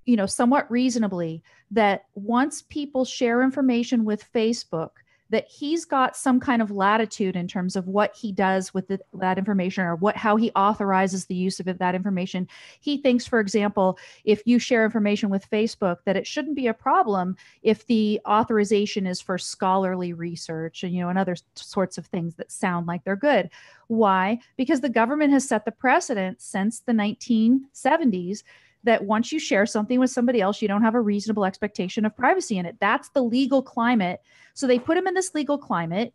you know, somewhat reasonably, that once people share information with Facebook, that he's got some kind of latitude in terms of what he does with that information, or how he authorizes the use of that information. He thinks, for example, if you share information with Facebook, that it shouldn't be a problem if the authorization is for scholarly research and, you know, and other sorts of things that sound like they're good. Why? Because the government has set the precedent since the 1970s that once you share something with somebody else, you don't have a reasonable expectation of privacy in it. That's the legal climate. So they put him in this legal climate,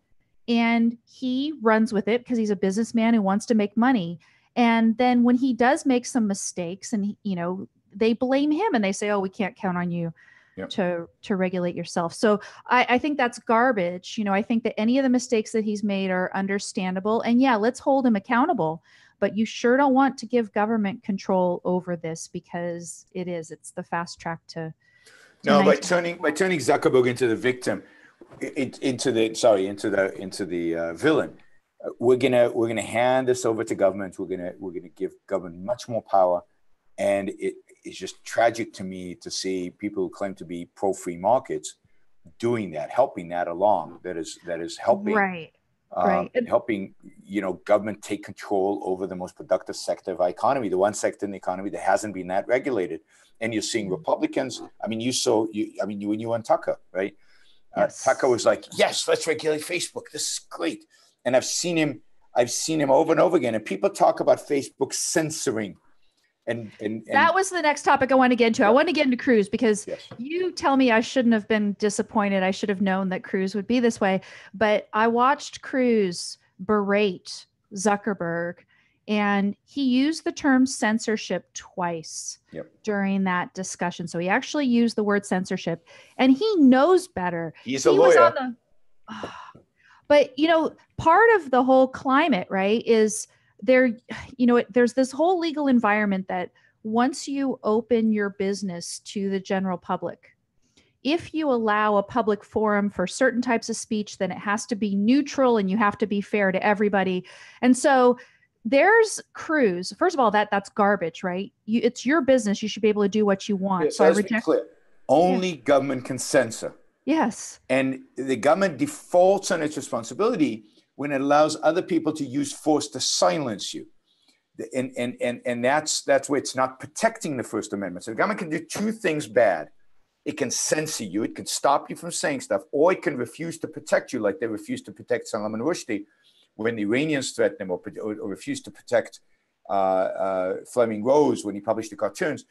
and he runs with it because he's a businessman who wants to make money. And then when he does make some mistakes, and you know, they blame him and they say, oh, we can't count on you to regulate yourself. So I think that's garbage. You know, I think that any of the mistakes that he's made are understandable, and let's hold him accountable. But you sure don't want to give government control over this, because it's the fast track to
by turning Zuckerberg into the victim, into the villain. We're gonna hand this over to government. We're gonna give government much more power, and it's just tragic to me to see people who claim to be pro-free markets doing that, helping that along. That is helping.
Right.
Helping, you know, government take control over the most productive sector of our economy, the one sector in the economy that hasn't been that regulated. And you're seeing Republicans. I mean, when you were on Tucker, right? Tucker was like, yes, let's regulate Facebook. This is great. And I've seen him over and over again. And people talk about Facebook censoring. And
that was the next topic I want to get into. I want to get into Cruz, because you tell me I shouldn't have been disappointed. I should have known that Cruz would be this way. But I watched Cruz berate Zuckerberg, and he used the term censorship twice during that discussion. So he actually used the word censorship, and he knows better.
He's a lawyer.
But, you know, part of the whole climate, right, is there's this whole legal environment that once you open your business to the general public, if you allow a public forum for certain types of speech, then it has to be neutral and you have to be fair to everybody. And so there's Cruz. First of all, that's garbage, right? It's your business. You should be able to do what you want.
So I reject. Clear. Only government can censor.
Yes.
And the government defaults on its responsibility when it allows other people to use force to silence you. And that's where it's not protecting the First Amendment. So the government can do two things bad. It can censor you. It can stop you from saying stuff, or it can refuse to protect you, like they refused to protect Salman Rushdie when the Iranians threatened him, or refused to protect Fleming Rose when he published the cartoons.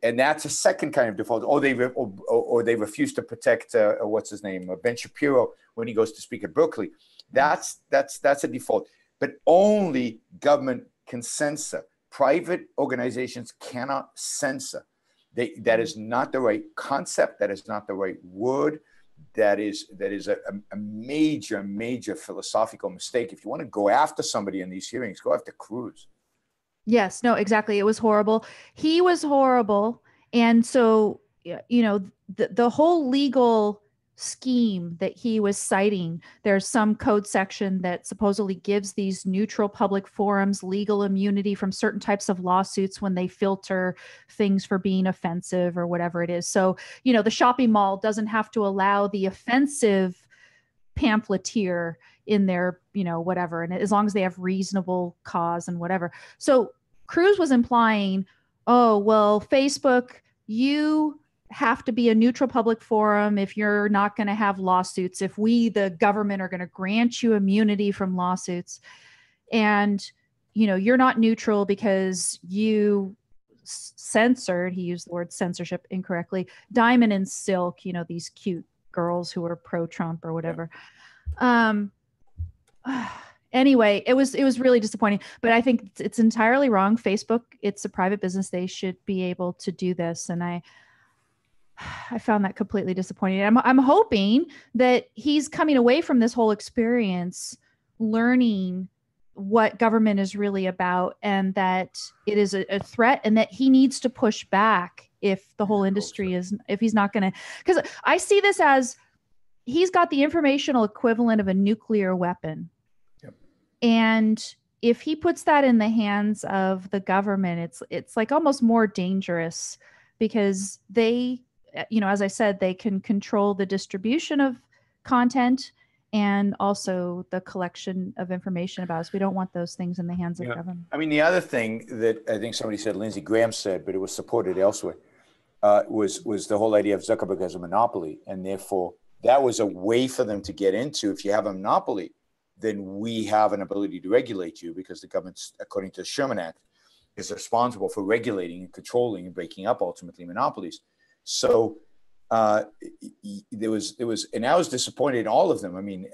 And that's a second kind of default. Or they refuse to protect what's his name, Ben Shapiro, when he goes to speak at Berkeley. That's a default. But only government can censor. Private organizations cannot censor. That is not the right concept. That is not the right word. That is a major philosophical mistake. If you want to go after somebody in these hearings, go after Cruz.
Yes, no, exactly. It was horrible. He was horrible. And so, you know, the whole legal scheme that he was citing, there's some code section that supposedly gives these neutral public forums legal immunity from certain types of lawsuits when they filter things for being offensive or whatever it is. So, you know, the shopping mall doesn't have to allow the offensive pamphleteer in their, whatever. And as long as they have reasonable cause and whatever. So Cruz was implying, oh, well, Facebook, you have to be a neutral public forum if you're not going to have lawsuits, if we, the government, are going to grant you immunity from lawsuits. And, you're not neutral because you censored, he used the word censorship incorrectly, Diamond and Silk, these cute girls who were pro-Trump or whatever. Anyway, it was really disappointing, but I think it's entirely wrong. Facebook, it's a private business. They should be able to do this. And I found that completely disappointing. I'm hoping that he's coming away from this whole experience learning what government is really about, and that it is a threat, and that he needs to push back if the whole industry if he's not going to, because I see this as he's got the informational equivalent of a nuclear weapon. Yep. And if he puts that in the hands of the government, it's like almost more dangerous, because they, as I said, they can control the distribution of content and also the collection of information about us. We don't want those things in the hands of government.
I mean, the other thing that I think somebody said, Lindsey Graham said, but it was supported elsewhere, was the whole idea of Zuckerberg as a monopoly. And therefore, that was a way for them to get into. If you have a monopoly, then we have an ability to regulate you, because the government, according to the Sherman Act, is responsible for regulating and controlling and breaking up ultimately monopolies. So there was, and I was disappointed in all of them. I mean,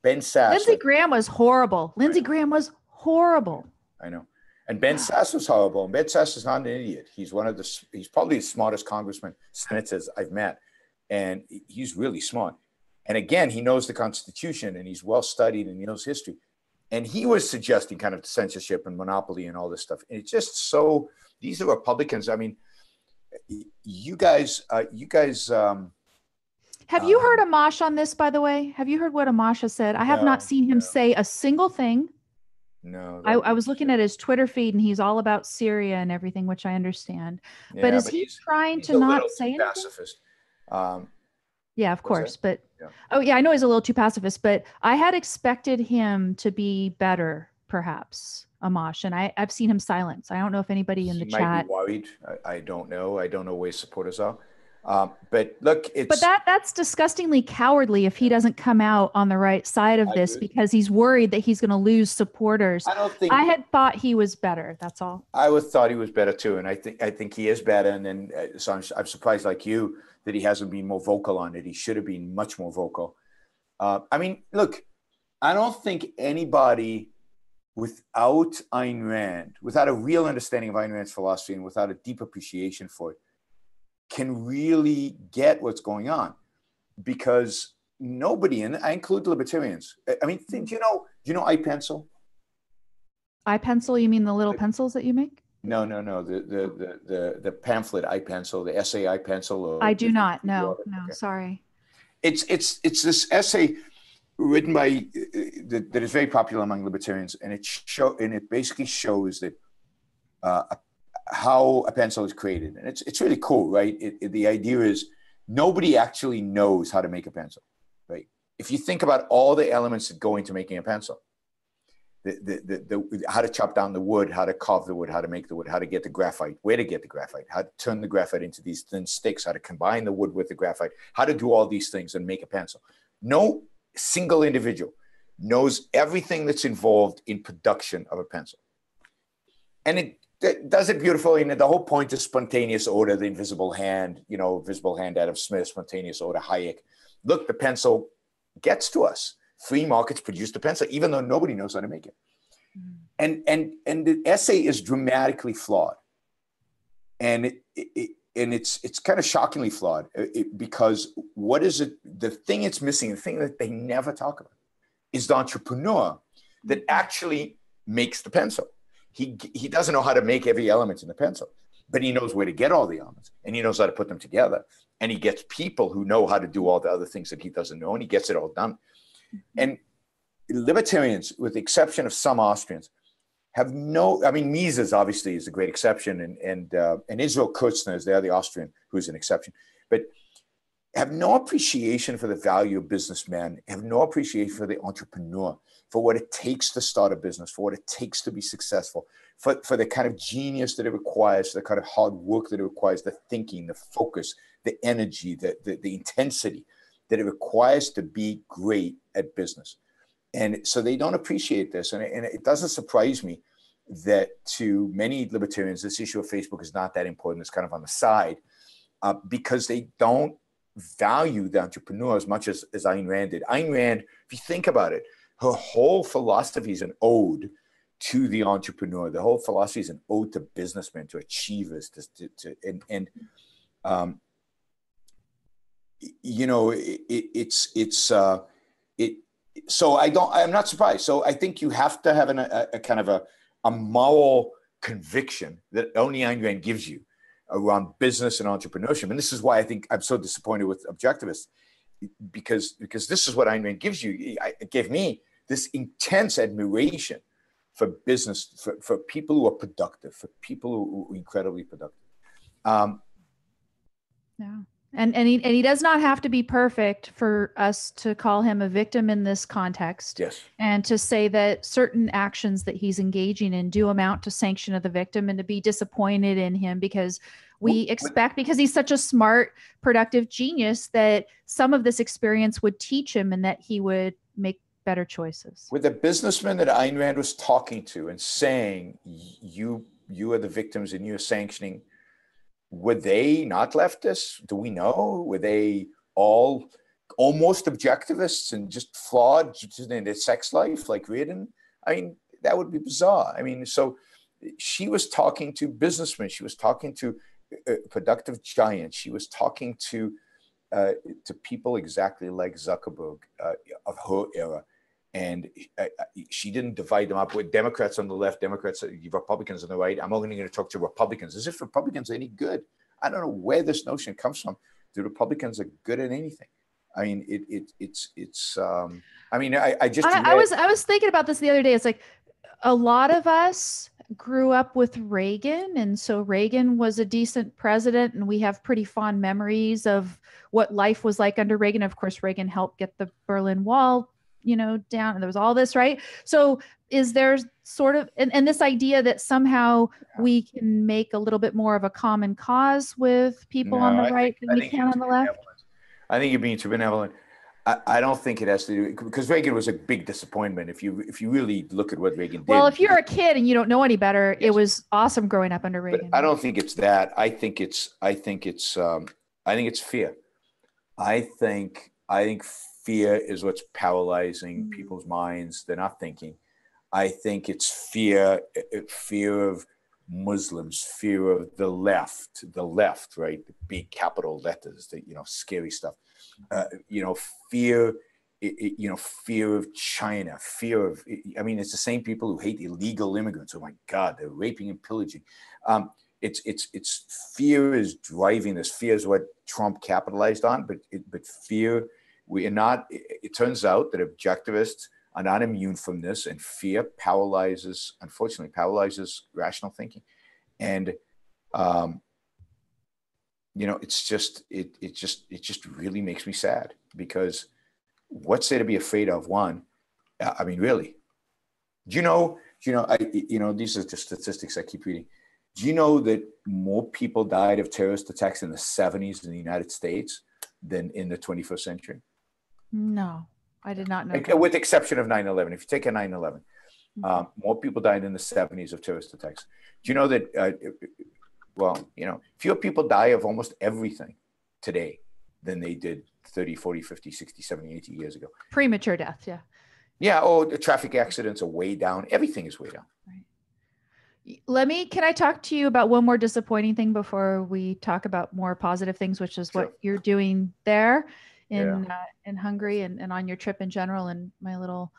Ben Sass.
Lindsey Graham was horrible. Lindsey Graham was horrible.
I know. And Ben Sass was horrible. And Ben Sass is not an idiot. He's he's probably the smartest congressman, senators I've met. And he's really smart. And again, he knows the Constitution, and he's well studied, and he knows history. And he was suggesting kind of censorship and monopoly and all this stuff. And it's just so, these are Republicans. I mean, you guys. Have you
heard Amash on this, by the way? Have you heard what Amash has said? I have not seen him say a single thing.
No.
I was looking at his Twitter feed, and he's all about Syria and everything, which I understand. Yeah, but is he trying to not say anything?
Pacifist.
Yeah, of course. But oh yeah, I know he's a little too pacifist, but I had expected him to be better, perhaps, Amash. And I've seen him silence. I don't know if anybody in the chat
might be worried. I don't know. I don't know where his supporters are. But look,
but that's disgustingly cowardly if he doesn't come out on the right side of this, because he's worried that he's going to lose supporters. I had thought he was better. That's all.
I thought he was better too, and I think he is better. And then so I'm surprised, like you, that he hasn't been more vocal on it. He should have been much more vocal. I mean, look, I don't think anybody without Ayn Rand, without a real understanding of Ayn Rand's philosophy and without a deep appreciation for it, can really get what's going on, because nobody, and I include libertarians. I mean, do you know iPencil?
iPencil? You mean the little pencils that you make?
No. The pamphlet iPencil, the essay iPencil.
I do not. No, okay. Sorry.
It's this essay written by that is very popular among libertarians, and it basically shows that how a pencil is created, and it's really cool, right? The idea is nobody actually knows how to make a pencil, right? If you think about all the elements that go into making a pencil, how to chop down the wood, how to carve the wood, how to make the wood, how to get the graphite, where to get the graphite, how to turn the graphite into these thin sticks, how to combine the wood with the graphite, how to do all these things and make a pencil. No single individual knows everything that's involved in production of a pencil. And it does it beautifully. And the whole point is spontaneous order, the invisible hand, Invisible Hand, Adam Smith, spontaneous order, Hayek. Look, the pencil gets to us. Free markets produce the pencil, even though nobody knows how to make it. And the essay is dramatically flawed. And it's kind of shockingly flawed because what is it? The thing it's missing, the thing that they never talk about, is the entrepreneur that actually makes the pencil. He doesn't know how to make every element in the pencil, but he knows where to get all the elements, and he knows how to put them together. And he gets people who know how to do all the other things that he doesn't know, and he gets it all done. And libertarians, with the exception of some Austrians, have Mises obviously is a great exception, and Israel Kurzner is the other Austrian who's an exception. But have no appreciation for the value of businessmen, have no appreciation for the entrepreneur, for what it takes to start a business, for what it takes to be successful, for the kind of genius that it requires, the kind of hard work that it requires, the thinking, the focus, the energy, the intensity that it requires to be great at business. And so they don't appreciate this. And it doesn't surprise me that to many libertarians, this issue of Facebook is not that important. It's kind of on the side because they don't value the entrepreneur as much as Ayn Rand did. Ayn Rand, if you think about it, her whole philosophy is an ode to the entrepreneur. The whole philosophy is an ode to businessmen, to achievers, you know, so I'm not surprised. So I think you have to have a kind of a moral conviction that only Ayn Rand gives you around business and entrepreneurship. And this is why I think I'm so disappointed with objectivists, because this is what Ayn Rand gives you. It gave me this intense admiration for business, for people who are productive, for people who are incredibly productive.
Yeah. And he does not have to be perfect for us to call him a victim in this context.
Yes.
And to say that certain actions that he's engaging in do amount to sanction of the victim, and to be disappointed in him because we expect, because he's such a smart, productive genius, that some of this experience would teach him and that he would make better choices.
With the businessman that Ayn Rand was talking to and saying, you are the victims and you're sanctioning, were they not leftists? Do we know? Were they all almost objectivists and just flawed in their sex life like Reardon? I mean, that would be bizarre. I mean, so she was talking to businessmen. She was talking to productive giants. She was talking to people exactly like Zuckerberg of her era. And she didn't divide them up with Democrats on the left, Democrats, Republicans on the right. I'm only going to talk to Republicans, as if Republicans are any good. I don't know where this notion comes from. The Republicans are good at anything. I mean, I
was thinking about this the other day. It's like a lot of us grew up with Reagan, and so Reagan was a decent president, and we have pretty fond memories of what life was like under Reagan. Of course, Reagan helped get the Berlin Wall down, and there was all this, right? So is there sort of, and this idea that somehow we can make a little bit more of a common cause with people on the right than we can on the left?
I think you're being too benevolent. I don't think it has to do, because Reagan was a big disappointment. If you really look at what Reagan did.
Well, if you're a kid and you don't know any better, yes. It was awesome growing up under Reagan.
But I don't think it's that. I think it's fear. I think fear is what's paralyzing people's minds. They're not thinking. I think it's fear of Muslims, fear of the left, right? The big capital letters, the scary stuff. Fear of China, it's the same people who hate illegal immigrants. Oh my God, they're raping and pillaging. It's fear is driving this. Fear is what Trump capitalized on, but fear. We are not. It turns out that objectivists are not immune from this, and fear unfortunately paralyzes rational thinking. And it just really makes me sad, because what's there to be afraid of? One, I mean, really, these are just statistics I keep reading. Do you know that more people died of terrorist attacks in the 70s in the United States than in the 21st century?
No, I did not know.
With the exception of 9/11. If you take a 9/11, more people died in the 70s of terrorist attacks. Do you know that, fewer people die of almost everything today than they did 30, 40, 50, 60, 70, 80 years ago?
Premature death, yeah.
Yeah, the traffic accidents are way down. Everything is way down.
Right. Can I talk to you about one more disappointing thing before we talk about more positive things, which is what you're doing there in Hungary and on your trip in general, and my little,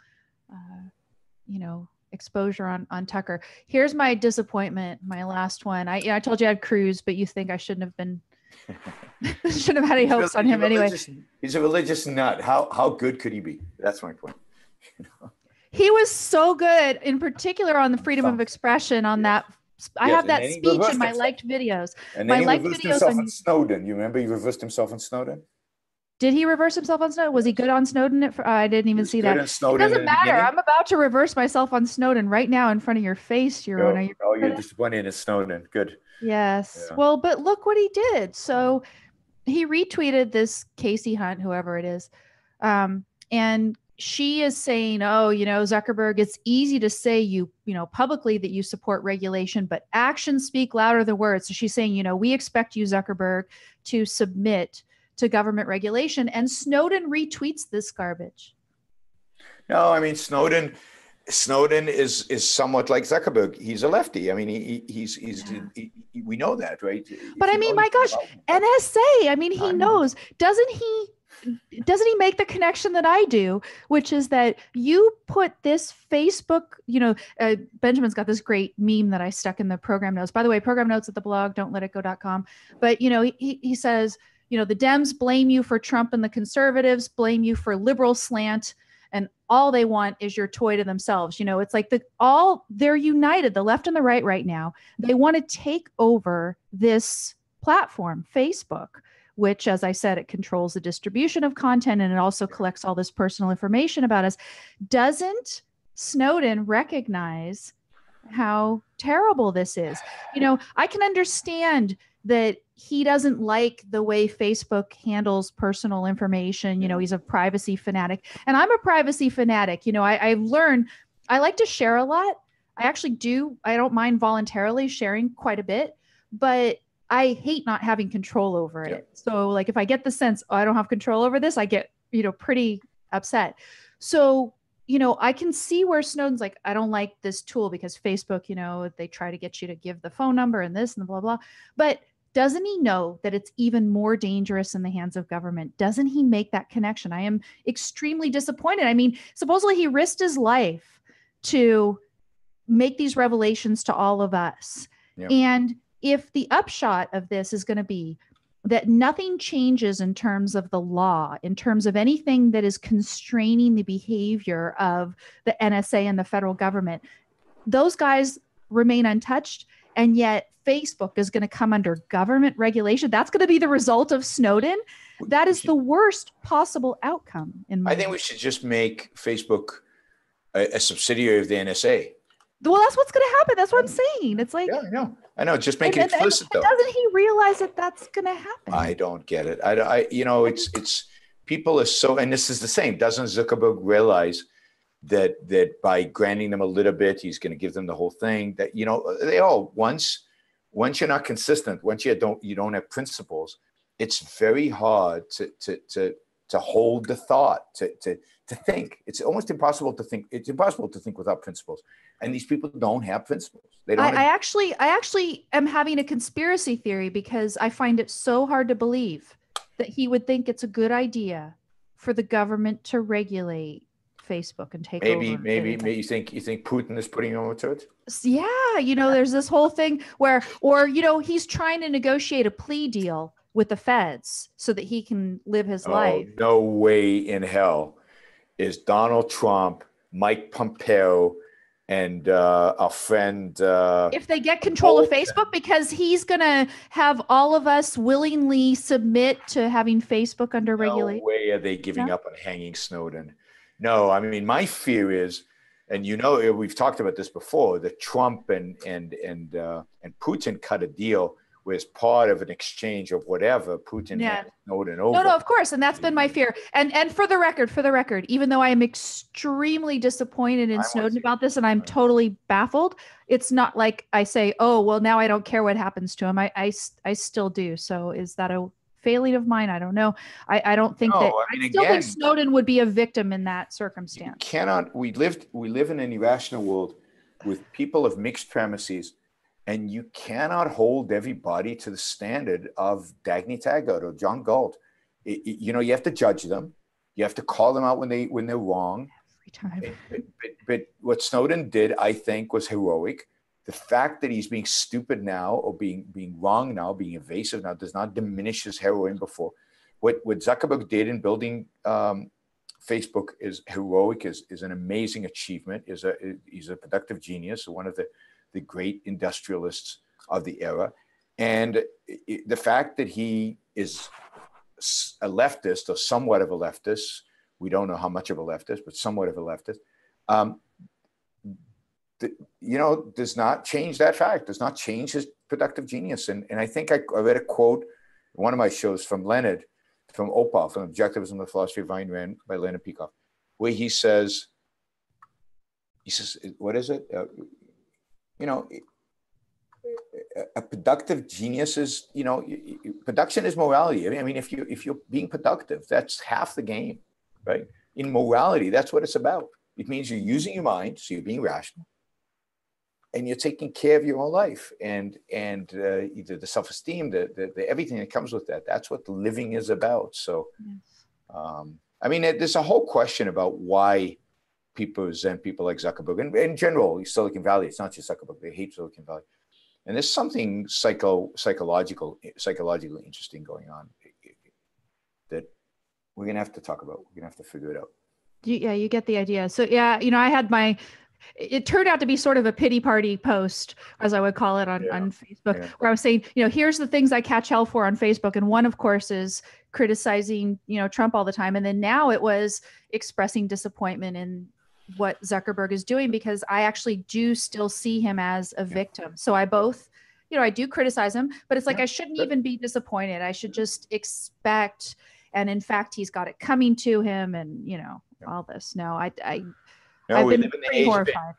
exposure on Tucker. Here's my disappointment, my last one. I told you I'd cruise, but you think I shouldn't have been, shouldn't have had any hopes on him anyway.
He's a religious nut. How good could he be? That's my point.
He was so good, in particular on the freedom of expression on that. I have that speech in my liked videos.
And then he reversed himself on Snowden. You remember he reversed himself on Snowden?
Did he reverse himself on Snowden? Was he good on Snowden? I didn't even see that. It doesn't matter. I'm about to reverse myself on Snowden right now in front of your face, Yaron.
You're disappointed in Snowden. Good.
Yes. Yeah. Well, but look what he did. So he retweeted this Casey Hunt, whoever it is. And she is saying, oh, Zuckerberg, it's easy to say publicly that you support regulation, but actions speak louder than words. So she's saying, we expect you, Zuckerberg, to submit to government regulation. And Snowden retweets this garbage.
No, I mean, Snowden is somewhat like Zuckerberg. He's a lefty. I mean, we know that, right?
But I mean, my gosh, NSA. I mean, he knows. Doesn't he make the connection that I do, which is that you put this Facebook, Benjamin's got this great meme that I stuck in the program notes. By the way, program notes at the blog, don'tletitgo.com. But, he says, the Dems blame you for Trump and the conservatives blame you for liberal slant. And all they want is your toy to themselves. It's like they're united, the left and the right now. They want to take over this platform, Facebook, which, as I said, it controls the distribution of content and it also collects all this personal information about us. Doesn't Snowden recognize how terrible this is? I can understand that he doesn't like the way Facebook handles personal information. He's a privacy fanatic, and I'm a privacy fanatic. I've learned I like to share a lot. I actually do. I don't mind voluntarily sharing quite a bit, but I hate not having control over it. Yeah. So like if I get the sense, I don't have control over this, I get, pretty upset. So, I can see where Snowden's like, I don't like this tool because Facebook, they try to get you to give the phone number and this and blah, blah. But doesn't he know that it's even more dangerous in the hands of government? Doesn't he make that connection? I am extremely disappointed. I mean, supposedly he risked his life to make these revelations to all of us. Yeah. And if the upshot of this is going to be that nothing changes in terms of the law, in terms of anything that is constraining the behavior of the NSA and the federal government, those guys remain untouched. And yet Facebook is going to come under government regulation. That's going to be the result of Snowden. That is the worst possible outcome in my
I think we should just make Facebook a subsidiary of the NSA.
Well, that's what's going to happen. That's what I'm saying. It's like,
yeah, I know. Just make it explicit, though.
Doesn't he realize that that's going to happen?
I don't get it. It's people are so, and this is the same. Doesn't Zuckerberg realize that by granting them a little bit, he's going to give them the whole thing? That they all once you're not consistent, once you don't have principles, it's very hard to hold the thought, to think. It's almost impossible to think. It's impossible to think without principles. And these people don't have principles. They don't.
I actually am having a conspiracy theory because I find it so hard to believe that he would think it's a good idea for the government to regulate Facebook and take over.
Maybe you think Putin is putting over to it?
Yeah, there's this whole thing where, he's trying to negotiate a plea deal with the feds so that he can live his life.
No way in hell is Donald Trump, Mike Pompeo, and our friend
if they get control of Facebook, because he's going to have all of us willingly submit to having Facebook under regulation.
No way are they giving up on hanging Snowden. No, I mean, my fear is, and we've talked about this before, that Trump and Putin cut a deal was part of an exchange of whatever Putin had Snowden over.
No, of course. And that's been my fear. And for the record, even though I am extremely disappointed in Snowden about this, and I'm totally baffled, it's not like I say, oh, well, now I don't care what happens to him. I still do. So is that a failing of mine? I don't know. I don't think I still think Snowden would be a victim in that circumstance.
We live in an irrational world with people of mixed premises. And you cannot hold everybody to the standard of Dagny Taggart or John Galt. You have to judge them. You have to call them out when they're wrong.
Every time.
But what Snowden did, I think, was heroic. The fact that he's being stupid now or being wrong now, being evasive now, does not diminish his heroin before. What Zuckerberg did in building Facebook is heroic, is an amazing achievement. He's a productive genius, one of the great industrialists of the era. And the fact that he is a leftist or somewhat of a leftist, we don't know how much of a leftist, but somewhat of a leftist, does not change that fact, does not change his productive genius. And I think I read a quote in one of my shows from Leonard, from Opal, from Objectivism and the Philosophy of Ayn Rand by Leonard Peikoff, where he says, what is it? A productive genius is, production is morality. I mean, if you're being productive, that's half the game, right? In morality, that's what it's about. It means you're using your mind, so you're being rational, and you're taking care of your own life, and either the self-esteem, the everything that comes with that. That's what living is about. So, yes. I mean, there's a whole question about why people resent people like Zuckerberg, and in general, Silicon Valley. It's not just Zuckerberg; they hate Silicon Valley, and there's something psychologically interesting going on that we're gonna have to talk about. We're gonna have to figure it out.
Yeah, you get the idea. So yeah, I had it turned out to be sort of a pity party post, as I would call it, on Facebook, where I was saying, here's the things I catch hell for on Facebook. And one, of course, is criticizing, Trump all the time. And then now it was expressing disappointment in what Zuckerberg is doing, because I actually do still see him as a victim. So I both, I do criticize him, but it's like, I shouldn't even be disappointed. I should just expect. And in fact, he's got it coming to him, and, all this. No, I've been pretty horrified.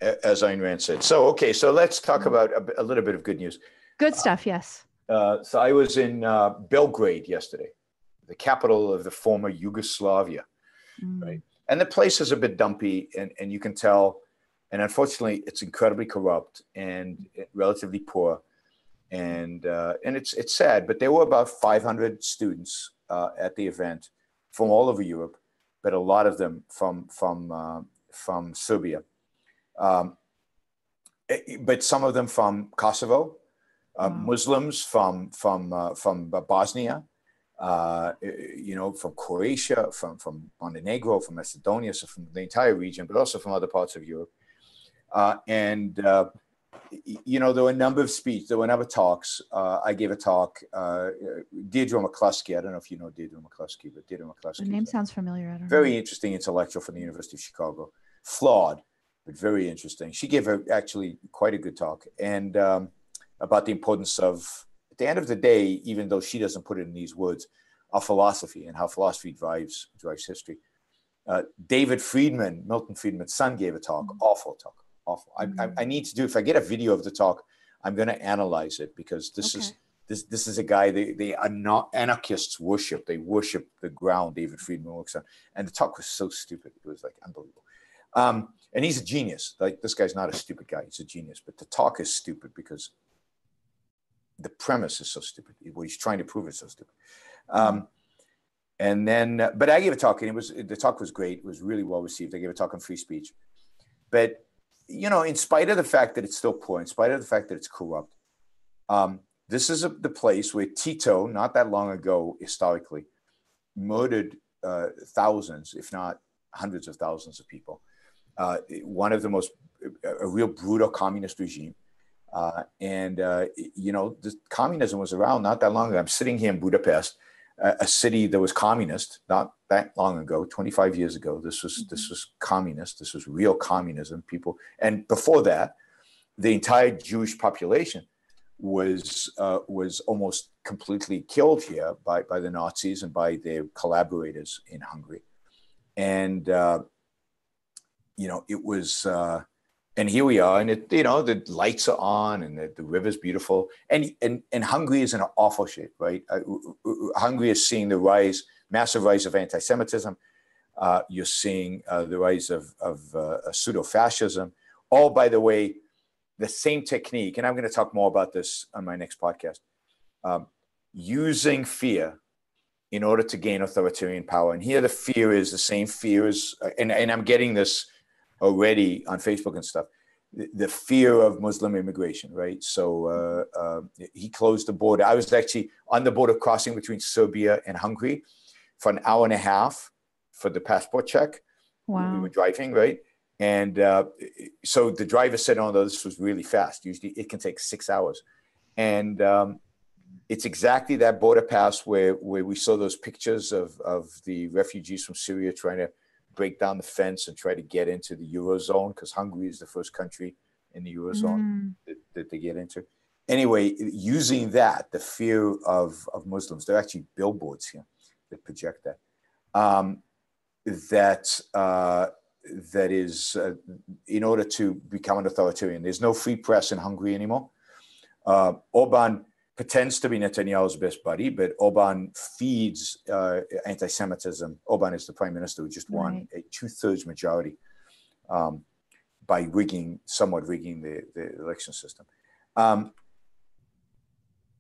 As Ayn Rand said. So let's talk about a little bit of good news.
Good stuff, yes.
So I was in Belgrade yesterday, the capital of the former Yugoslavia, right? And the place is a bit dumpy, and you can tell. And unfortunately, it's incredibly corrupt and relatively poor, and it's sad. But there were about 500 students at the event from all over Europe, but a lot of them from Serbia, but some of them from Kosovo, Muslims from Bosnia, from Croatia, from Montenegro, from Macedonia, so from the entire region, but also from other parts of Europe. There were a number of speeches, there were a number of talks. I gave a talk. Deirdre McCluskey, I don't know if you know Deirdre McCluskey, but Deirdre McCluskey.
The name sounds familiar. I don't know.
Very interesting intellectual from the University of Chicago. Flawed, but very interesting. She gave actually quite a good talk, and about the importance of, at the end of the day, even though she doesn't put it in these words, our philosophy and how philosophy drives history. David Friedman, Milton Friedman's son, gave a talk. Awful talk. Awful. I need to do, if I get a video of the talk, I'm going to analyze it, because this is a guy they are not anarchists worship. They worship the ground David Friedman works on. And the talk was so stupid. It was like unbelievable. And he's a genius. Like, this guy's not a stupid guy. He's a genius. But the talk is stupid because the premise is so stupid. What he's trying to prove is so stupid. And then, but I gave a talk, and the talk was great. It was really well received. I gave a talk on free speech. But, in spite of the fact that it's still poor, in spite of the fact that it's corrupt, this is the place where Tito, not that long ago, historically, murdered thousands, if not hundreds of thousands of people. One of the most, a real brutal communist regime. The communism was around not that long ago. I'm sitting here in Budapest, a city that was communist not that long ago, 25 years ago. This was communist. This was real communism. People, and before that, the entire Jewish population was almost completely killed here by the Nazis and by their collaborators in Hungary. And it was. And here we are, and the lights are on, and the river's beautiful, and Hungary is in an awful shape, right? Hungary is seeing the massive rise of anti-Semitism. You're seeing the rise of pseudo-fascism. All, by the way, the same technique, and I'm going to talk more about this on my next podcast. Using fear in order to gain authoritarian power, and here the fear is the same fear as, and I'm getting this already on Facebook and stuff, the fear of Muslim immigration, right? So he closed the border. I was actually on the border crossing between Serbia and Hungary for an hour and a half for the passport check. Wow. We were driving, right? And so the driver said, oh, no, this was really fast. Usually it can take 6 hours. And It's exactly that border pass where we saw those pictures of the refugees from Syria trying to break down the fence and try to get into the Eurozone, because Hungary is the first country in the Eurozone that they get into. Anyway, using that, the fear of Muslims, there are actually billboards here that project that. That is in order to become an authoritarian. There's no free press in Hungary anymore. Orban pretends to be Netanyahu's best buddy, but Orban feeds anti-Semitism. Orban is the prime minister who just won a 2/3 majority by somewhat rigging the election system.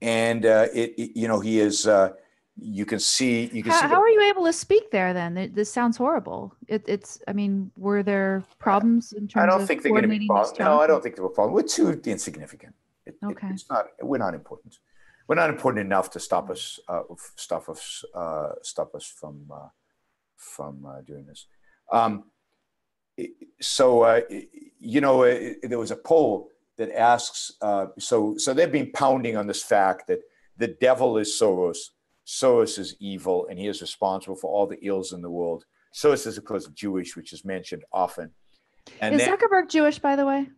He is. You can see.
How are you able to speak there then? This sounds horrible. I mean, were there problems in terms of?
I don't think they're going to be problems. No, I don't think there were problems. We're too insignificant. It's not. We're not important. We're not important enough to stop us from doing this. There was a poll that asks. So they've been pounding on this fact that the devil is Soros. Soros is evil, and he is responsible for all the ills in the world. Soros is, of course, Jewish, which is mentioned often.
Is Zuckerberg Jewish, by the way?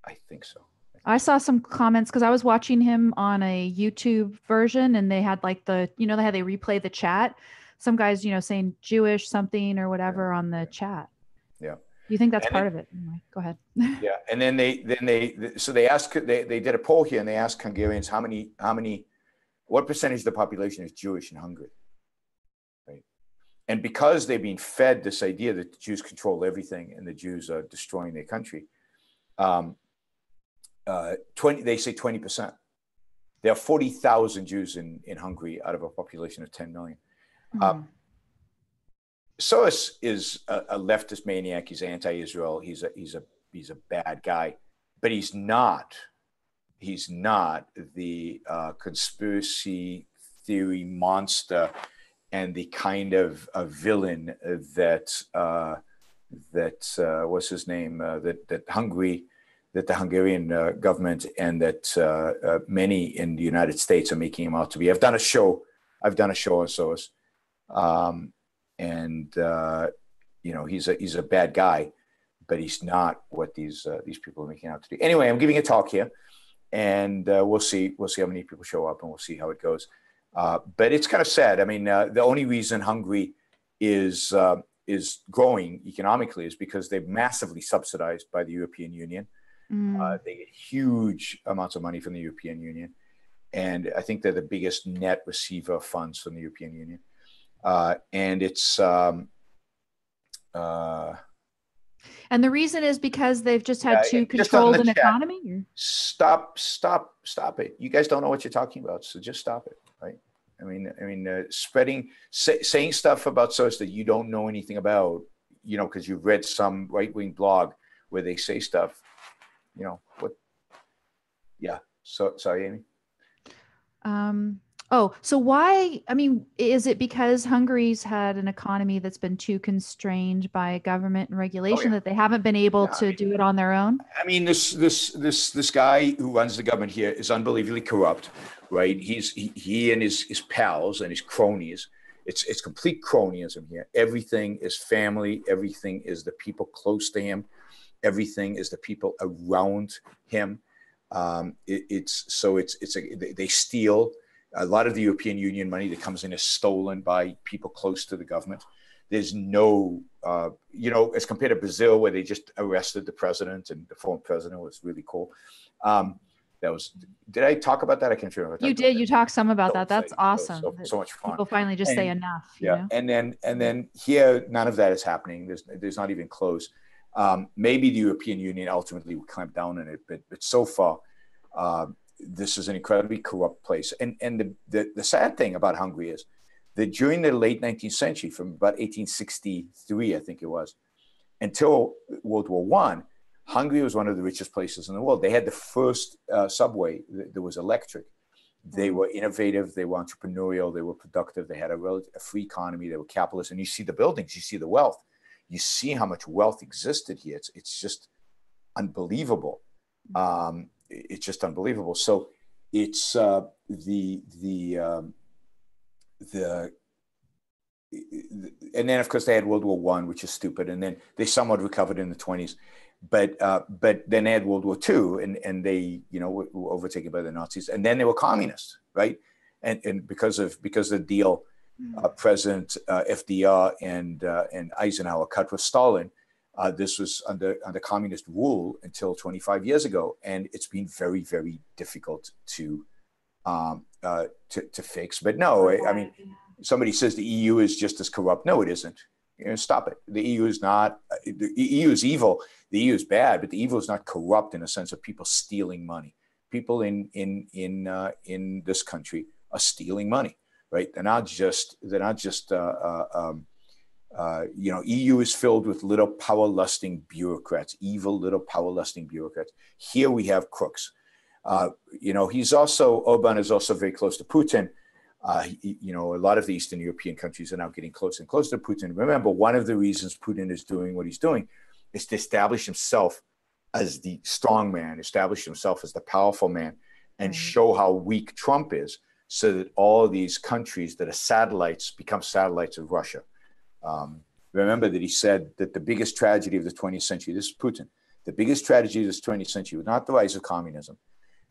I think so.
I saw some comments because I was watching him on a YouTube version, and they had like they replay the chat. Some guys, saying Jewish something or whatever on the chat.
Yeah.
You think that's part of it? Anyway, go ahead.
Yeah, and then they did a poll here, and they asked Hungarians what percentage of the population is Jewish in Hungary, right? And because they've been fed this idea that the Jews control everything and the Jews are destroying their country, they say 20%. There are 40,000 Jews in Hungary out of a population of 10 million. Soros is a leftist maniac. He's anti-Israel. He's a bad guy, but he's not the conspiracy theory monster and the kind of a villain that what's his name that the Hungarian government and that many in the United States are making him out to be. I've done a show on Soros, he's a bad guy, but he's not what these people are making out to be. Anyway, I'm giving a talk here, and we'll see how many people show up, and we'll see how it goes. But it's kind of sad. I mean, the only reason Hungary is growing economically is because they're massively subsidized by the European Union. They get huge amounts of money from the European Union, and I think they're the biggest net receiver of funds from the European Union. And it's
and the reason is because they've just had too controlled an economy. Or?
Stop it! You guys don't know what you're talking about, so just stop it, right? I mean, saying stuff about Soros that you don't know anything about, because you've read some right-wing blog where they say stuff, what? Yeah. So sorry, Amy.
So why? I mean, is it because Hungary's had an economy that's been too constrained by government and regulation that they haven't been able to do it on their own?
I mean, this guy who runs the government here is unbelievably corrupt, right? He and his pals and his cronies. It's complete cronyism here. Everything is family. Everything is the people close to him. Everything is the people around him. They steal. A lot of the European Union money that comes in is stolen by people close to the government. There's no, as compared to Brazil, where they just arrested the president, and the former president was really cool. Did I talk about that? I can't remember.
You did. You talked some about that. That's awesome.
So much fun.
People finally just say enough.
Yeah. And then here, none of that is happening. There's not even close. Maybe the European Union ultimately will clamp down on it, but so far, this is an incredibly corrupt place. And the sad thing about Hungary is that during the late 19th century, from about 1863, I think it was, until World War I, Hungary was one of the richest places in the world. They had the first subway that was electric. They were innovative. They were entrepreneurial. They were productive. They had a free economy. They were capitalist. And you see the buildings. You see the wealth. You see how much wealth existed here. It's just unbelievable. It's just unbelievable. So, it's the and then of course they had World War I, which is stupid, and then they somewhat recovered in the 20s, but then they had World War II, and they were overtaken by the Nazis, and then they were communists, right? And because of the deal, President FDR and Eisenhower cut with Stalin. This was under communist rule until 25 years ago, and it's been very, very difficult to fix. But no, I mean, somebody says the EU is just as corrupt. No, it isn't. Stop it. The EU is not. The EU is evil. The EU is bad, but the evil is not corrupt in a sense of people stealing money. People in this country are stealing money, right? They're not just. EU is filled with little power-lusting bureaucrats, evil little power-lusting bureaucrats. Here we have crooks. Orban is also very close to Putin. A lot of the Eastern European countries are now getting closer and closer to Putin. Remember, one of the reasons Putin is doing what he's doing is to establish himself as the strong man, establish himself as the powerful man, and show how weak Trump is, so that all these countries that are satellites become satellites of Russia. Remember that he said that the biggest tragedy of the 20th century, this is Putin, the biggest tragedy of this 20th century was not the rise of communism,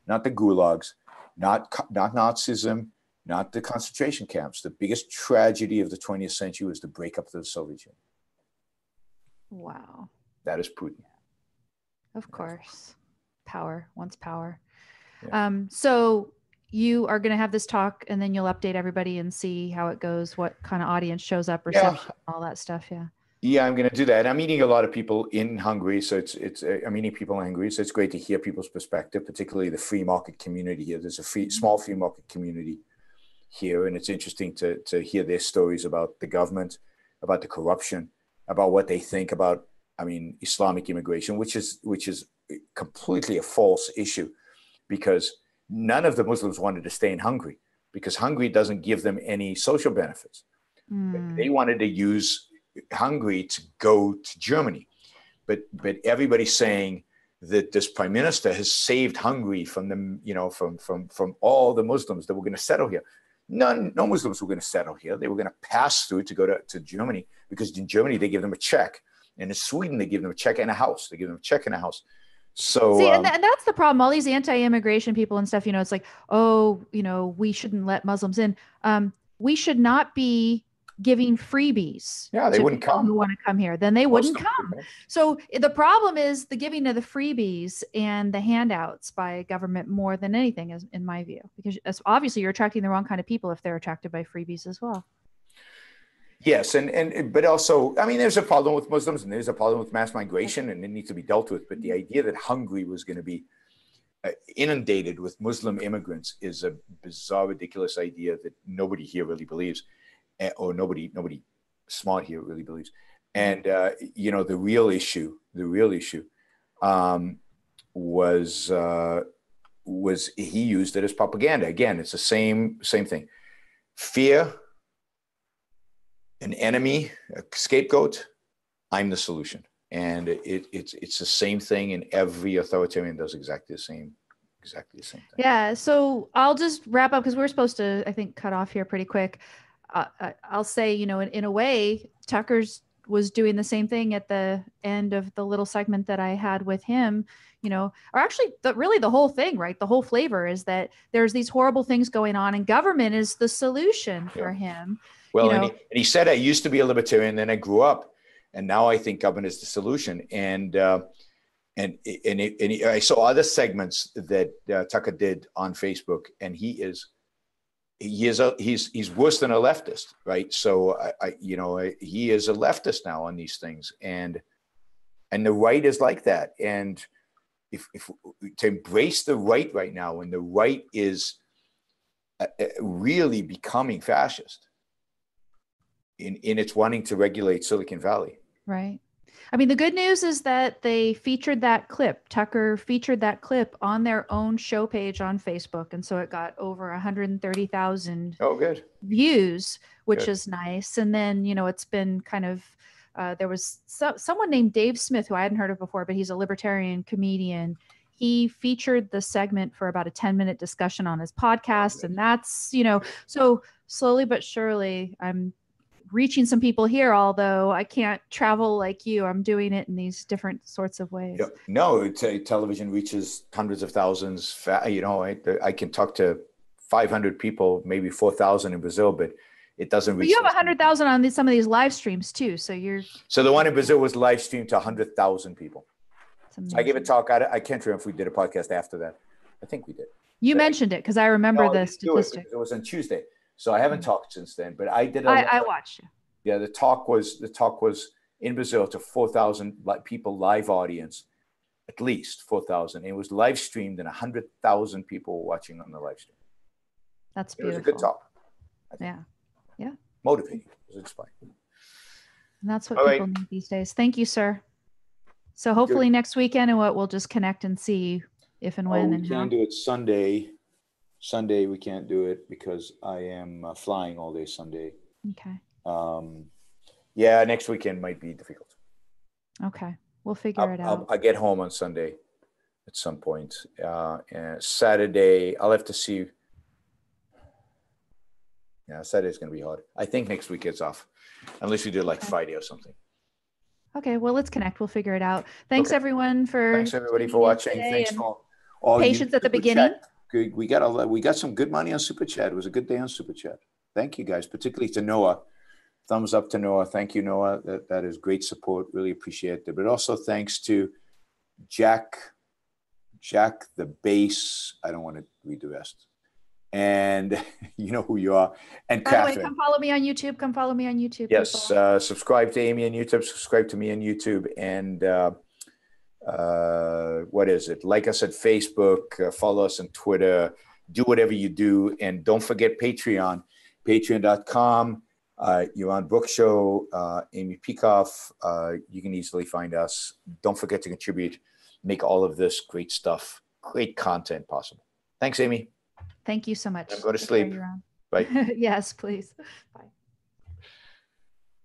not the gulags, not Nazism, not the concentration camps. The biggest tragedy of the 20th century was the breakup of the Soviet Union.
Wow.
That is Putin.
Of course. Power wants power.
Yeah.
So you are going to have this talk, and then you'll update everybody and see how it goes, what kind of audience shows up, reception, all that stuff. Yeah. Yeah,
I'm going to do that. I'm meeting a lot of people in Hungary. So I'm meeting people in Hungary. So it's great to hear people's perspective, particularly the free market community here. There's a small free market community here. And it's interesting to hear their stories about the government, about the corruption, about what they think about, Islamic immigration, which is completely a false issue, because none of the Muslims wanted to stay in Hungary because Hungary doesn't give them any social benefits. They wanted to use Hungary to go to Germany. But everybody's saying that this prime minister has saved Hungary from from all the Muslims that were going to settle here. No Muslims were going to settle here. They were going to pass through to go to Germany, because in Germany they give them a check. And in Sweden they give them a check and a house. They give them a check and a house. So
see, and that's the problem. All these anti-immigration people and stuff, it's like, we shouldn't let Muslims in. We should not be giving freebies.
Yeah, they wouldn't come.
Who want to come here? Then they wouldn't come. So the problem is the giving of the freebies and the handouts by government more than anything, is in my view, because obviously you're attracting the wrong kind of people if they're attracted by freebies as well.
Yes, but also, there's a problem with Muslims, and there's a problem with mass migration, and it needs to be dealt with. But the idea that Hungary was going to be inundated with Muslim immigrants is a bizarre, ridiculous idea that nobody here really believes, or nobody smart here really believes. And the real issue was he used it as propaganda. Again, it's the same thing. Fear. An enemy, a scapegoat, I'm the solution. And it's the same thing, and every authoritarian does exactly the same thing.
Yeah. So I'll just wrap up, because we're supposed to, I think, cut off here pretty quick. I'll say, in a way, Tucker's was doing the same thing at the end of the little segment that I had with him, or actually the whole thing, right? The whole flavor is that there's these horrible things going on, and government is the solution for him.
Well, and he said, I used to be a libertarian, then I grew up, and now I think government is the solution. And I saw other segments that Tucker did on Facebook, and he's worse than a leftist, right? So he is a leftist now on these things, and the right is like that. And if to embrace the right now, when the right is really becoming fascist in its wanting to regulate Silicon Valley.
Right. The good news is that they featured that clip. Tucker featured that clip on their own show page on Facebook. And so it got over 130,000 views, which is nice. And then, it's been kind of, there was someone named Dave Smith, who I hadn't heard of before, but he's a libertarian comedian. he featured the segment for about a 10-minute discussion on his podcast. And that's, so slowly but surely I'm reaching some people here, although I can't travel like you. I'm doing it in these different sorts of ways.
No, television reaches hundreds of thousands. I can talk to 500 people, maybe 4,000 in Brazil, but it doesn't reach.
But you have 100,000 on some of these live streams too. So
the one in Brazil was live streamed to 100,000 people. So I gave a talk. I can't remember if we did a podcast after that. I think we did.
You mentioned it because I remember the statistic.
It was on Tuesday. So I haven't talked since then, but I did.
I watched you.
Yeah, the talk was in Brazil to 4,000 people, live audience, at least 4,000. It was live streamed and 100,000 people were watching on the live stream.
That's beautiful.
It was a good talk.
Yeah.
Motivating. It was inspiring.
And that's what people need these days. Thank you, sir. So hopefully next weekend and we'll just connect and see if and when and how. We
can't do it Sunday. Sunday we can't do it because I am flying all day Sunday.
Okay.
Next weekend might be difficult.
Okay. We'll figure it out.
I'll get home on Sunday at some point. And Saturday, I'll have to see. Yeah, Saturday's going to be hard. I think next week it's off, unless we do Friday or something.
Okay, well, let's connect. We'll figure it out. Thanks, everyone,
Thanks, everybody, for watching. Thanks for
all patience at the beginning.
Good. We got some good money on Super Chat. It was a good day on Super Chat. Thank you, guys, particularly to Noah. Thumbs up to Noah. Thank you, Noah. That is great support. Really appreciate it. But also thanks to Jack the bass. I don't want to read the rest. And you know who you are. And Catherine.
By the way, come follow me on YouTube.
Yes, subscribe to Amy on YouTube. Subscribe to me on YouTube. And what is it? Like us at Facebook. Follow us on Twitter. Do whatever you do. And don't forget Patreon. Patreon.com. Yaron Brook Show. Amy Peikoff. You can easily find us. Don't forget to contribute. Make all of this great stuff, great content possible. Thanks, Amy.
Thank you so much.
Go to sleep. Bye.
Yes, please.